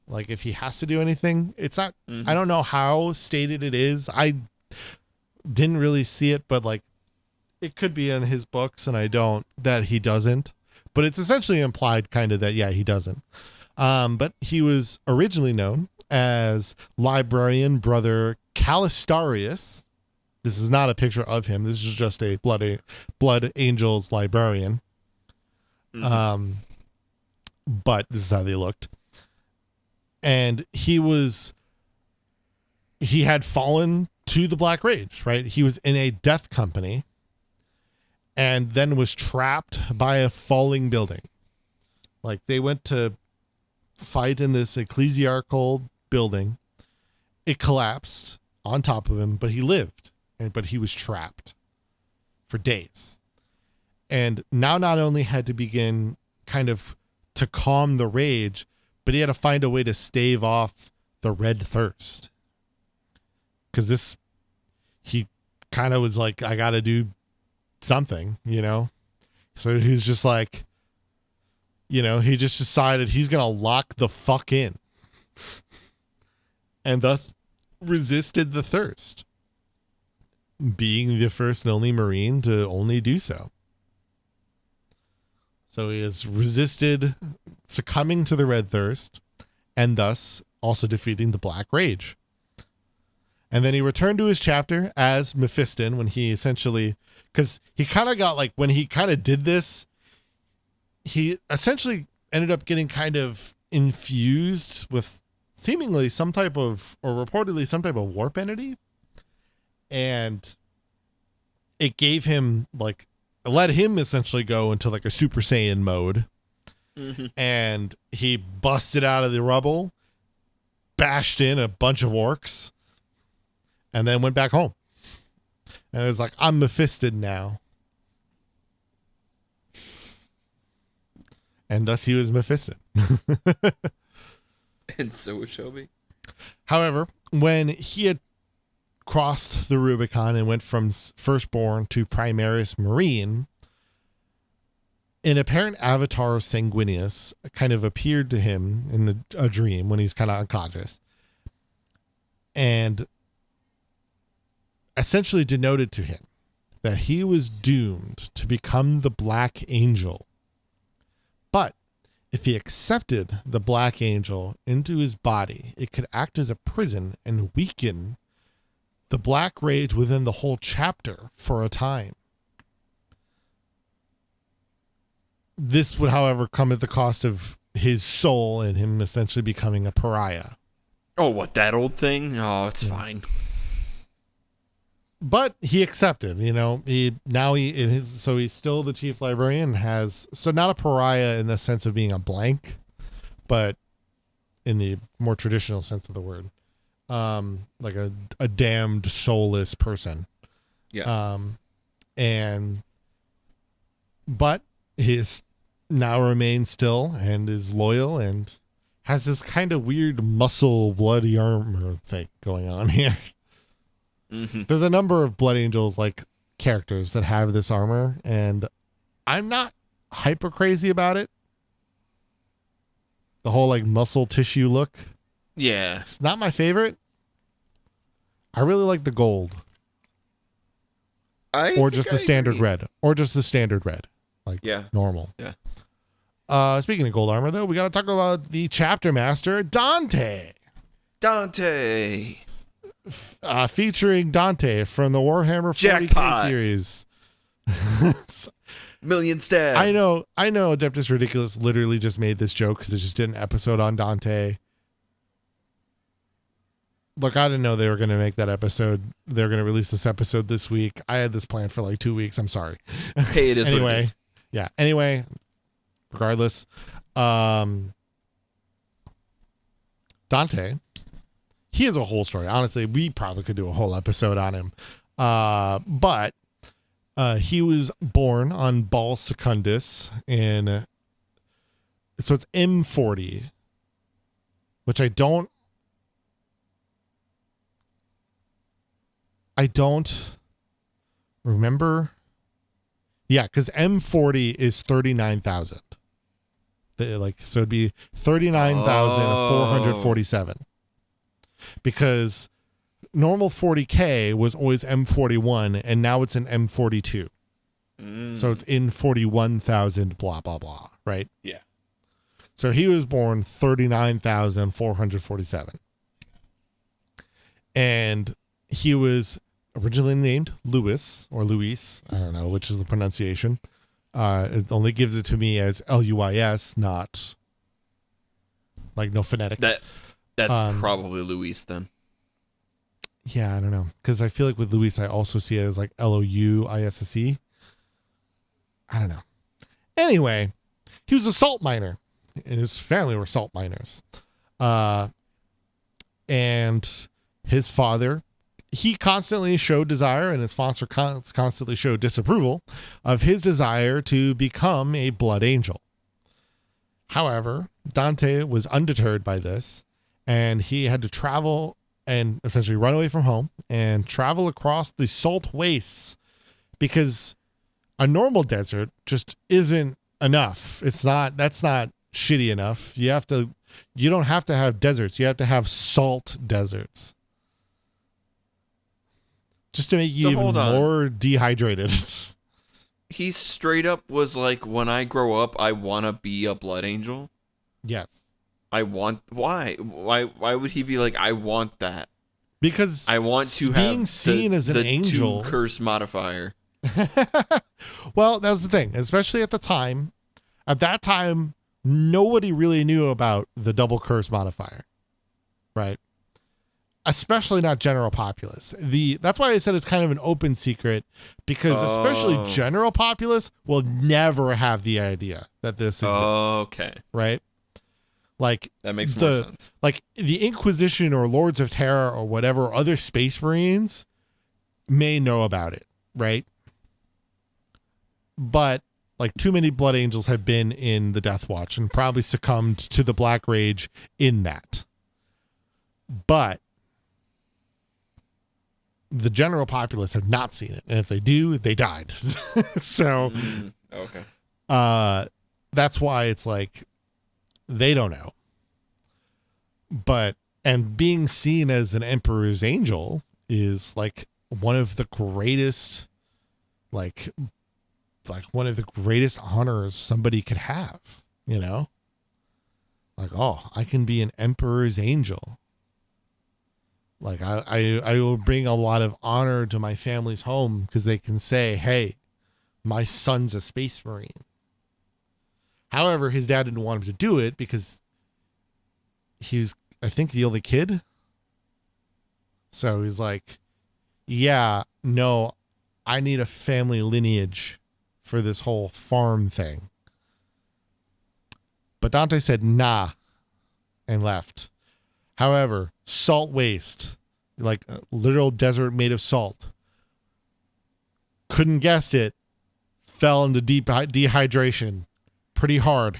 Like if he has to do anything. It's not, I don't know how stated it is. I didn't really see it, but like it could be in his books and that he doesn't. But it's essentially implied kind of that, yeah, he doesn't. But he was originally known as librarian brother Calistarius. This is not a picture of him. This is just a blood angels librarian. But this is how they looked. And he had fallen to the Black Rage, right? He was in a death company and then was trapped by a falling building. Like they went to fight in this ecclesiarchal building. It collapsed on top of him, but he lived. But he was trapped for days. And now not only had to begin kind of to calm the rage, but he had to find a way to stave off the Red Thirst. Because he kind of was like, I got to do something, you know? So he's just like, you know, he just decided he's going to lock the fuck in. And thus resisted the thirst. Being the first and only Marine to only do so. So he has resisted succumbing to the Red Thirst and thus also defeating the Black Rage. And then he returned to his chapter as Mephiston when he essentially, because he kind of got like, when he kind of did this, he essentially ended up getting kind of infused with seemingly some type of, or reportedly some type of warp entity. And it gave him like, it let him essentially go into like a Super Saiyan mode. And he busted out of the rubble, bashed in a bunch of orcs, and then went back home. And it was like, I'm Mephiston now. And thus he was Mephiston. And so was Shelby. However, when he had crossed the Rubicon and went from Firstborn to Primaris Marine, an apparent avatar of Sanguinius kind of appeared to him in a dream when he's kind of unconscious. And essentially denoted to him that he was doomed to become the Black Angel. But if he accepted the Black Angel into his body, it could act as a prison and weaken the Black Rage within the whole chapter for a time. This would, however, come at the cost of his soul and him essentially becoming a pariah. Oh, what, that old thing? Oh, it's fine. But he accepted, you know, so he's still the chief librarian, so not a pariah in the sense of being a blank, but in the more traditional sense of the word. Like a damned soulless person. Yeah. But he now remains still and is loyal and has this kind of weird muscle bloody armor thing going on here. There's a number of Blood Angels like characters that have this armor, and I'm not hyper crazy about it. The whole like muscle tissue look. Yeah. It's not my favorite. I really like the gold. Or just the standard red. Or just the standard red. Like normal. Yeah. Speaking of gold armor, though, we got to talk about the chapter master, Dante. Featuring Dante from the Warhammer 40K series. Million stab. I know Adeptus Ridiculous literally just made this joke because it just did an episode on Dante. Look, I didn't know they were going to make that episode. They're going to release this episode this week. I had this planned for like 2 weeks. I'm sorry. Hey, it is anyway, what it is. Yeah. Anyway, regardless, Dante, he has a whole story. Honestly, we probably could do a whole episode on him. But He was born on Ball Secundus in, so it's M40, which I don't remember. Yeah, because M40 is 39,000. So it'd be 39,447. Because normal 40K was always M41, and now it's an M42. So it's in 41,000, blah, blah, blah, right? Yeah. So he was born 39,447. And he was originally named Louis, or Luis. I don't know which is the pronunciation. It only gives it to me as Luis, not like no phonetic. That's probably Luis then. Yeah, I don't know. Because I feel like with Luis, I also see it as like Louisse. I don't know. Anyway, he was a salt miner, and his family were salt miners. And his father, he constantly showed desire, and his father constantly showed disapproval of his desire to become a blood angel. However, Dante was undeterred by this, and he had to travel and essentially run away from home and travel across the salt wastes, because a normal desert just isn't enough. That's not shitty enough. You don't have to have deserts. You have to have salt deserts. Just to make you even more dehydrated. He straight up was like, when I grow up, I want to be a blood angel. Yes. Why? Why would he be like, I want that? Because I want to being have seen as an angel 2 curse modifier. Well, that was the thing, especially at the time. At that time, nobody really knew about the double curse modifier, right? Especially not general populace. That's why I said it's kind of an open secret, because especially general populace will never have the idea that this exists. Okay. Right? Like that makes more sense. Like the Inquisition or Lords of Terror or whatever, other Space Marines may know about it, right? But like too many Blood Angels have been in the Death Watch and probably succumbed to the Black Rage in that. But the general populace have not seen it, and if they do, they died. So okay. That's why it's like they don't know. And being seen as an Emperor's Angel is like one of the greatest one of the greatest honors somebody could have, you know? Like, oh, I can be an Emperor's Angel. Like I will bring a lot of honor to my family's home because they can say, hey, my son's a Space Marine. However, his dad didn't want him to do it because he was, I think, the only kid. So he's like, yeah, no, I need a family lineage for this whole farm thing. But Dante said, nah, and left. However, salt waste, like a literal desert made of salt. Couldn't guess it. Fell into deep dehydration pretty hard.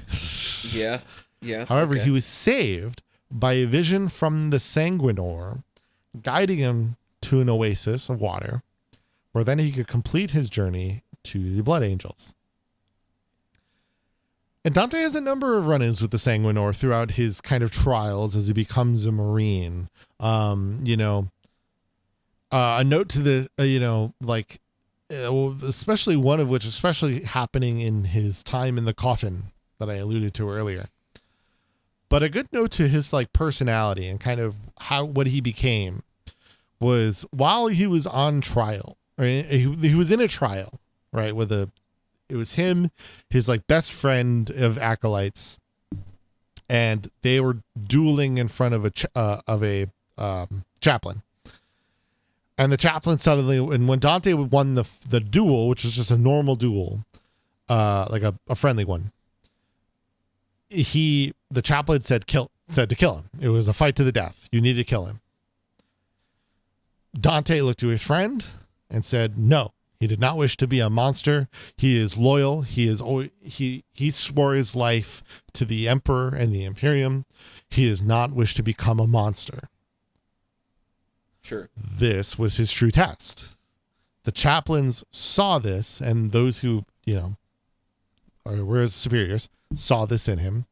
Yeah. However, he was saved by a vision from the Sanguinius, guiding him to an oasis of water, where then he could complete his journey to the Blood Angels. And Dante has a number of run-ins with the Sanguinius throughout his kind of trials as he becomes a Marine. A note to the, especially one of which, especially happening in his time in the coffin that I alluded to earlier. But a good note to his personality and kind of what he became was while he was on trial, right? He was in a trial, right? It was him, his best friend of acolytes, and they were dueling in front of a chaplain. And the chaplain suddenly, and when Dante won the duel, which was just a normal duel, like a friendly one, the chaplain said to kill him. It was a fight to the death. You need to kill him. Dante looked to his friend and said, no, He did not wish to be a monster. He is loyal. He swore his life to the Emperor and the Imperium. He does not wish to become a monster. Sure. This was his true test. The chaplains saw this, and those who, were his superiors, saw this in him.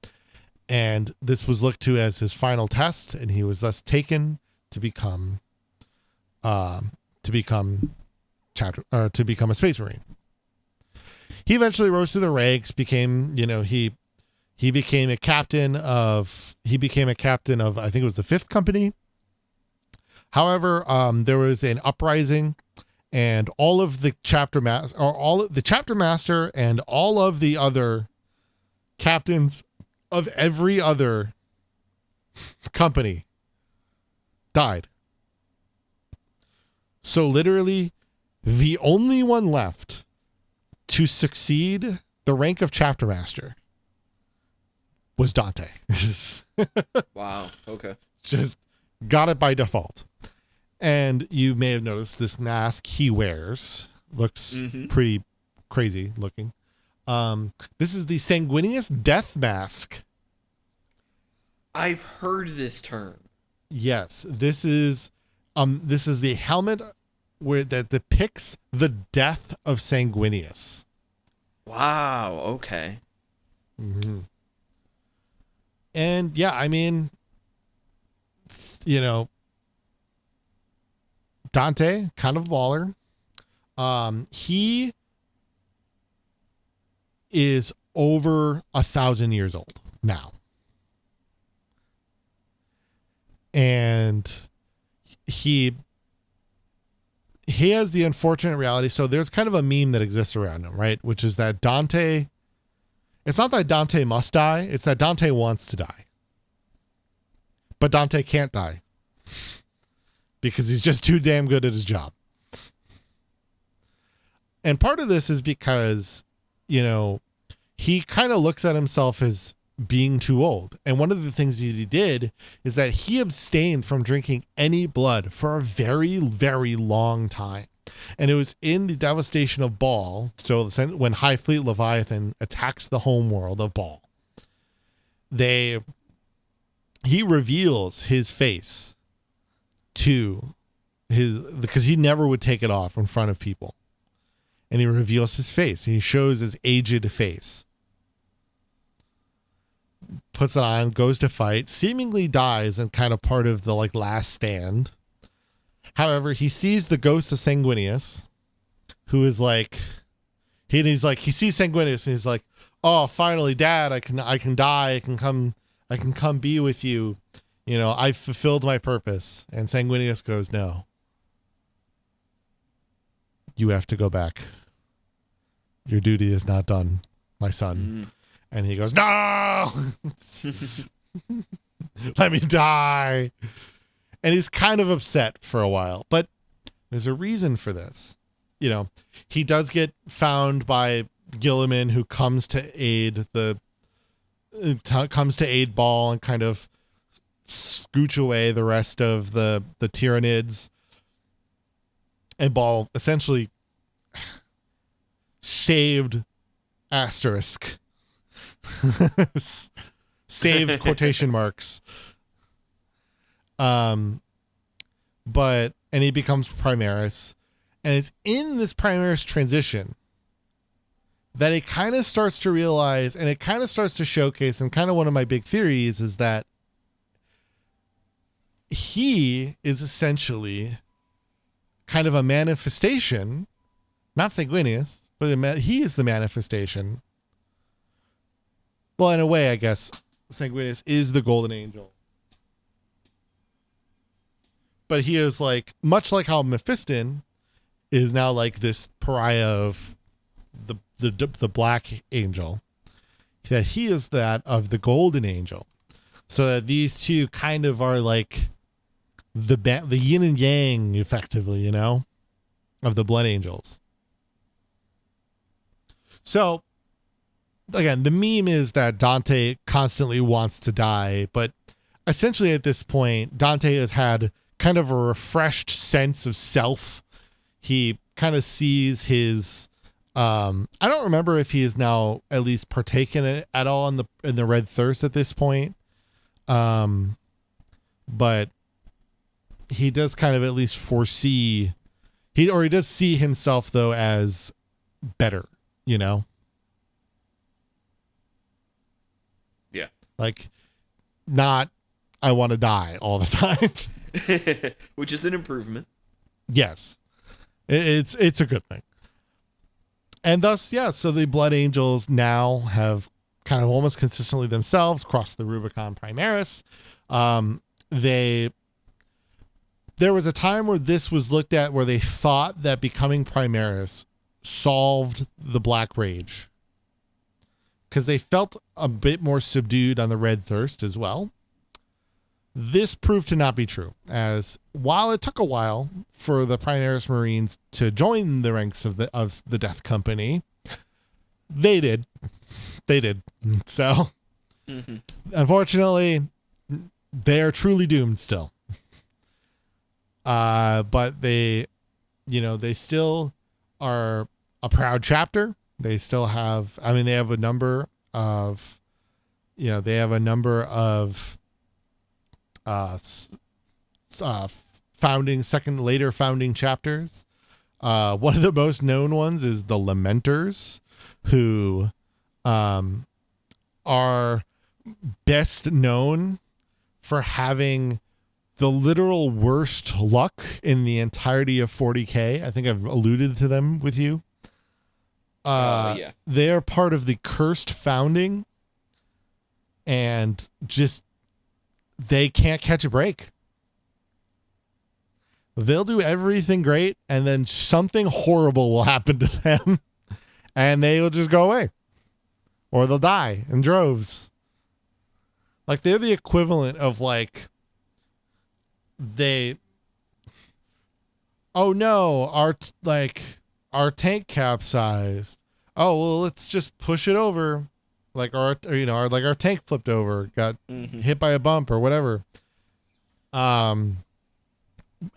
And this was looked to as his final test, and he was thus taken to become a Space Marine. He eventually rose through the ranks, became a captain of I think it was the 5th Company. However, there was an uprising, and all of the chapter master and all of the other captains of every other company died. So literally, the only one left to succeed the rank of chapter master was Dante. Wow. Okay. Just got it by default. And you may have noticed this mask he wears looks pretty crazy looking. This is the Sanguinius death mask. I've heard this term. Yes, this is the helmet that depicts the death of Sanguinius. Wow. Okay. Mm-hmm. And yeah, I mean, Dante, kind of a baller. He is over 1,000 years old now. And he has the unfortunate reality. So there's kind of a meme that exists around him, right? Which is that Dante, it's not that Dante must die, it's that Dante wants to die. But Dante can't die because he's just too damn good at his job. And part of this is because, he kind of looks at himself as being too old. And one of the things that he did is that he abstained from drinking any blood for a very, very long time. And it was in the devastation of Baal. So when High Fleet Leviathan attacks the homeworld of Baal, he reveals his face because he never would take it off in front of people. And he reveals his face, and he shows his aged face. Puts it on, goes to fight, seemingly dies and kind of part of the last stand. However, he sees the ghost of Sanguinius, who is he sees Sanguinius and he's like, "Oh, finally, Dad, I can die, I can come be with you. I've fulfilled my purpose." And Sanguinius goes, "No. You have to go back. Your duty is not done, my son." And he goes, "No! Let me die." And he's kind of upset for a while, but there's a reason for this. He does get found by Guilliman, who comes to aid Baal and kind of scooch away the rest of the Tyranids. And Baal essentially saved asterisk. Saved quotation marks. And he becomes Primaris. And it's in this Primaris transition that it kind of starts to realize, and it kind of starts to showcase, and kind of one of my big theories is that he is essentially kind of a manifestation, not Sanguinius, but he is the manifestation. Well, in a way, I guess Sanguinius is the golden angel. But he is much like how Mephiston is now this pariah of the black angel, that he is that of the golden angel. So that these two kind of are the yin and yang, effectively, of the blood angels. So again, the meme is that Dante constantly wants to die, but essentially at this point, Dante has had kind of a refreshed sense of self. he kind of sees his I don't remember if he is now at least partaken in it at all in the Red Thirst at this point. But he does kind of at least foresee he does see himself though as better, you know? Yeah. Like not I want to die all the time. Which is an improvement. Yes. It's a good thing. And thus, yeah, so the Blood Angels now have kind of almost consistently themselves crossed the Rubicon Primaris. There was a time where this was looked at where they thought that becoming Primaris solved the Black Rage, because they felt a bit more subdued on the Red Thirst as well. This proved to not be true, as while it took a while for the Primaris Marines to join the ranks of the Death Company, they did. So, unfortunately, they are truly doomed still. But they still are a proud chapter. They still have, they have a number of, later founding chapters. One of the most known ones is the Lamenters, who are best known for having the literal worst luck in the entirety of 40K. I think I've alluded to them with you. Yeah. They're part of the cursed founding, and just they can't catch a break. They'll do everything great, and then something horrible will happen to them, and they'll just go away, or they'll die in droves. Like, they're the equivalent of oh no, our tank capsized. Oh well, let's just push it over, our tank flipped over, got hit by a bump or whatever.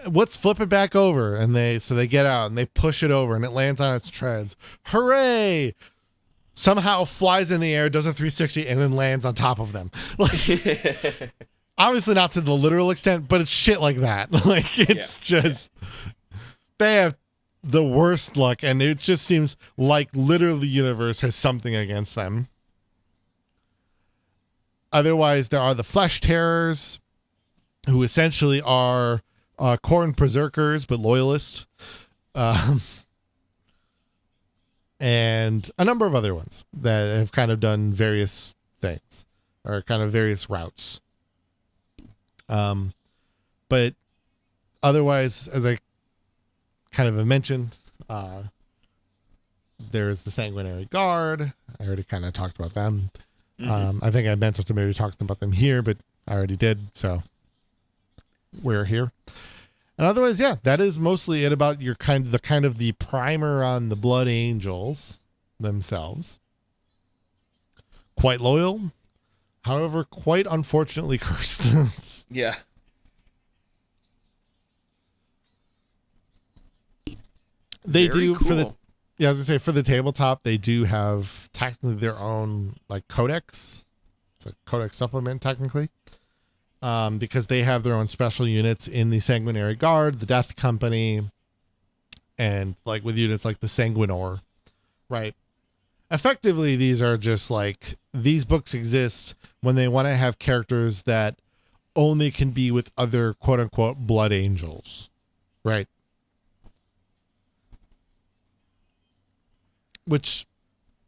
Let's flip it back over, and they get out and they push it over, and it lands on its treads. Hooray! Somehow flies in the air, does a 360, and then lands on top of them. Obviously not to the literal extent, but it's shit like that. They have the worst luck, and it just seems like literally the universe has something against them. Otherwise, there are the Flesh Terrors, who essentially are Khorne Berserkers, but loyalist. And a number of other ones that have kind of done various things, or kind of various routes. But otherwise, as I kind of mentioned, there's the Sanguinary Guard. I already kind of talked about them. I think I meant to maybe talk about them here, but I already did, so we're here. And otherwise, yeah, that is mostly it about your the primer on the Blood Angels themselves. Quite loyal, however, quite unfortunately cursed. Yeah. They Very do cool. I was gonna say, for the tabletop, they do have technically their own codex. It's a codex supplement technically. Because they have their own special units in the Sanguinary Guard, the Death Company, and with units like the Sanguinor, right? Effectively, these are just these books exist when they want to have characters that only can be with other quote unquote Blood Angels, right? Which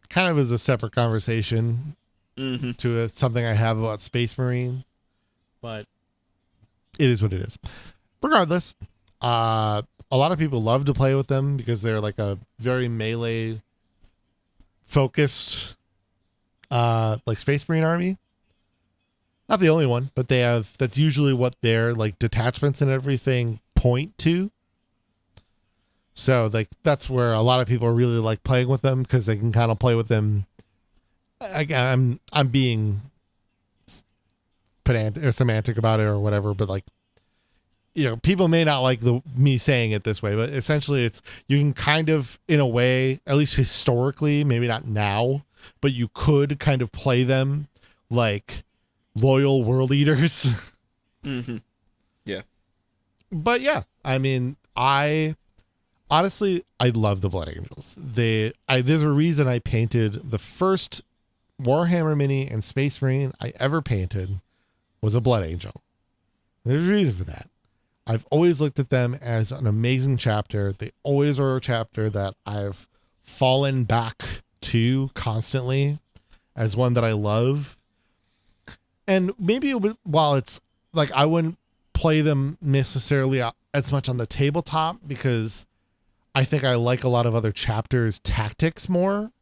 kind of is a separate conversation to something I have about Space Marines. But it is what it is. Regardless, a lot of people love to play with them because they're a very melee focused Space Marine army. Not the only one, but that's usually what their detachments and everything point to. So that's where a lot of people really like playing with them, because they can kind of play with them. I'm being pedantic or semantic about it or whatever, but people may not like me saying it this way, but essentially it's, you can kind of, in a way, at least historically, maybe not now, but you could kind of play them like loyal world eaters. Mm-hmm. Yeah. But yeah, I mean, honestly, I love the Blood Angels. There's a reason I painted the first Warhammer Mini and Space Marine I ever painted was a Blood Angel. There's a reason for that. I've always looked at them as an amazing chapter. They always are a chapter that I've fallen back to constantly as one that I love. And maybe while it's like, I wouldn't play them necessarily as much on the tabletop, because I think I like a lot of other chapters' tactics more.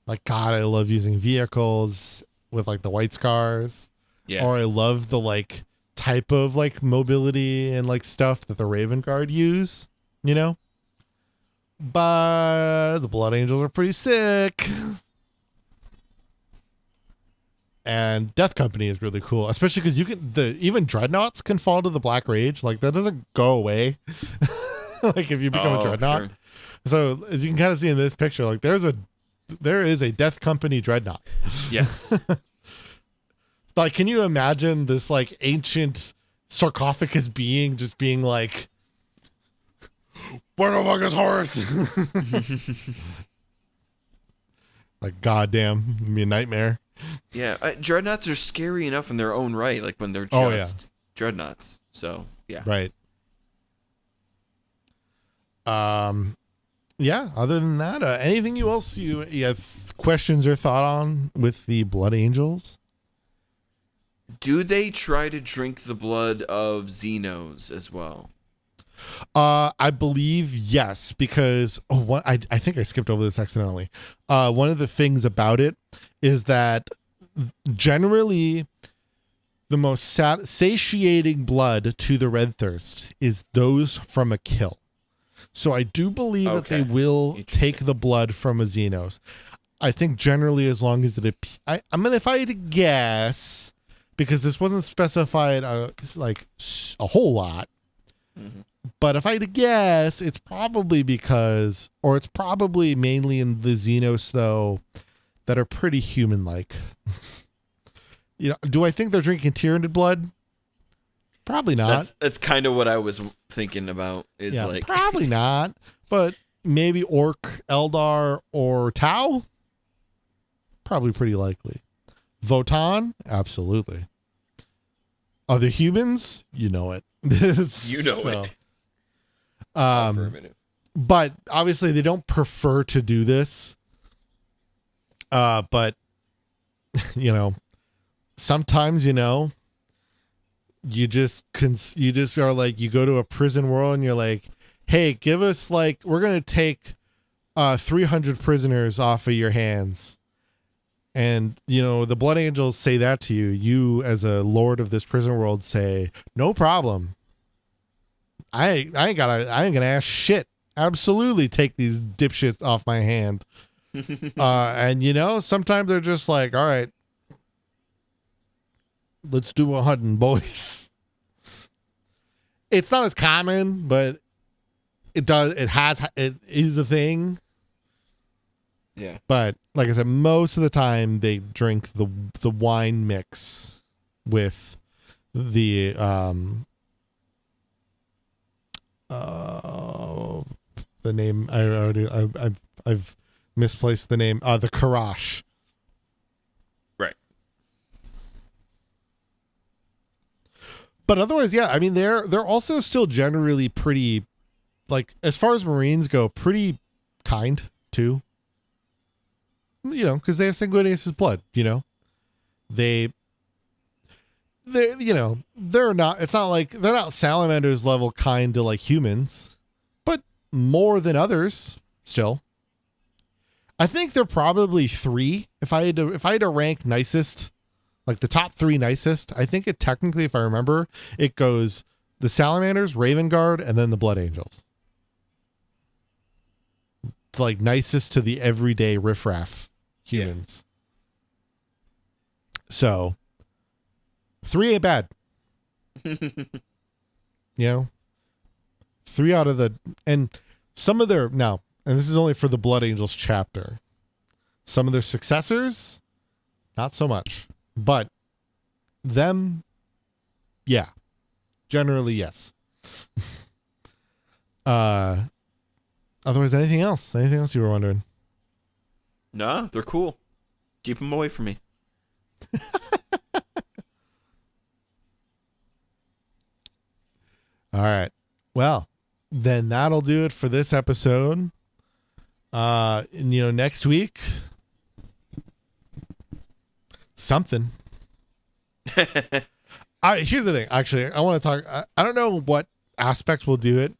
Like, God, I love using vehicles with like the white scars. Yeah. Or I love the like type of like mobility and like stuff that the Raven Guard use, but the Blood Angels are pretty sick. And Death Company is really cool, especially because even Dreadnoughts can fall to the Black Rage. Like, that doesn't go away. Like, if you become a Dreadnought. Sure. So as you can kind of see in this picture, like there is a Death Company Dreadnought. Yes. Like, can you imagine this like ancient sarcophagus being just being like, where the fuck is Horus? Like, goddamn, it'd be a nightmare. Yeah, Dreadnoughts are scary enough in their own right, like when they're just Dreadnoughts. So yeah, right. Yeah. Other than that, anything else you have questions or thought on with the Blood Angels? Do they try to drink the blood of Xenos as well? I believe yes, because I think I skipped over this accidentally. One of the things about it is that generally the most satiating blood to the Red Thirst is those from a kill. So I do believe that they will take the blood from a Xenos. I think generally, as long as if I had to guess, because this wasn't specified like a whole lot. Mm-hmm. But if I had to guess, it's probably it's probably mainly in the Xenos, though, that are pretty human-like. Do I think they're drinking Tyranid blood? Probably not. That's kind of what I was thinking about. Probably not. But maybe Orc, Eldar, or Tau? Probably pretty likely. Votan? Absolutely. Other humans? You know it. You know it. For a minute. But obviously they don't prefer to do this. But sometimes, you just are like, you go to a prison world and you're like, hey, give us we're going to take 300 prisoners off of your hands. And, the Blood Angels say that to you. You, as a lord of this prison world, say, no problem. I ain't gonna ask shit. Absolutely take these dipshits off my hand. And sometimes they're just like, all right, let's do a hunting, boys. It's not as common, but it is a thing. Yeah. But like I said, most of the time they drink the wine mix with the the name I've misplaced the name, the Karash. Right. But otherwise, yeah, I mean they're also still generally pretty, like, as far as Marines go, pretty kind too. Because they have Sanguinius' blood, they're not, it's not like they're not salamanders level kind to like humans, but more than others still. I think they're probably 3. If I had to rank nicest, like the top 3 nicest, I think it technically, if I remember, it goes the Salamanders, Raven Guard, and then the Blood Angels. Like nicest to the everyday riffraff humans. Yeah. So 3 ain't bad. You know, 3 out of the, and some of their, now, and this is only for the Blood Angels chapter, some of their successors, not so much, but them, yeah, generally yes. Otherwise, anything else you were wondering? No, they're cool. Keep them away from me. All right. Well, then that'll do it for this episode. And, next week, something. Here's the thing. Actually, I want to talk. I don't know what aspects will do it,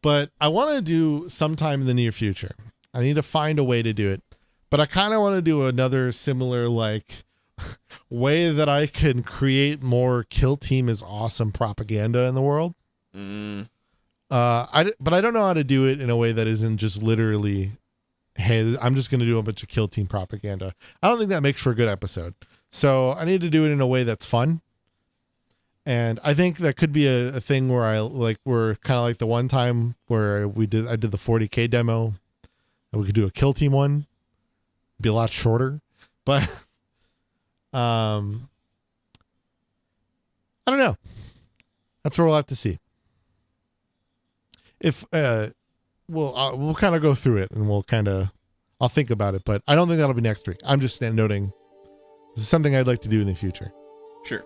but I want to do sometime in the near future. I need to find a way to do it, but I kind of want to do another similar way that I can create more Kill Team is awesome propaganda in the world. But I don't know how to do it in a way that isn't just literally, hey, I'm just going to do a bunch of Kill Team propaganda. I don't think that makes for a good episode. So I need to do it in a way that's fun. And I think that could be a thing where we're kind of like the one time where I did the 40K demo, and we could do a Kill Team one. Be a lot shorter, but I don't know. That's where we'll have to see. If we'll kind of go through it, and I'll think about it, but I don't think that'll be next week. I'm just noting this is something I'd like to do in the future. Sure.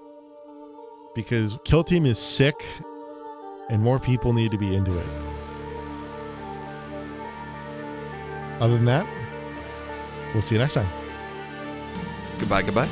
Because Kill Team is sick, and more people need to be into it. Other than that, we'll see you next time. Goodbye.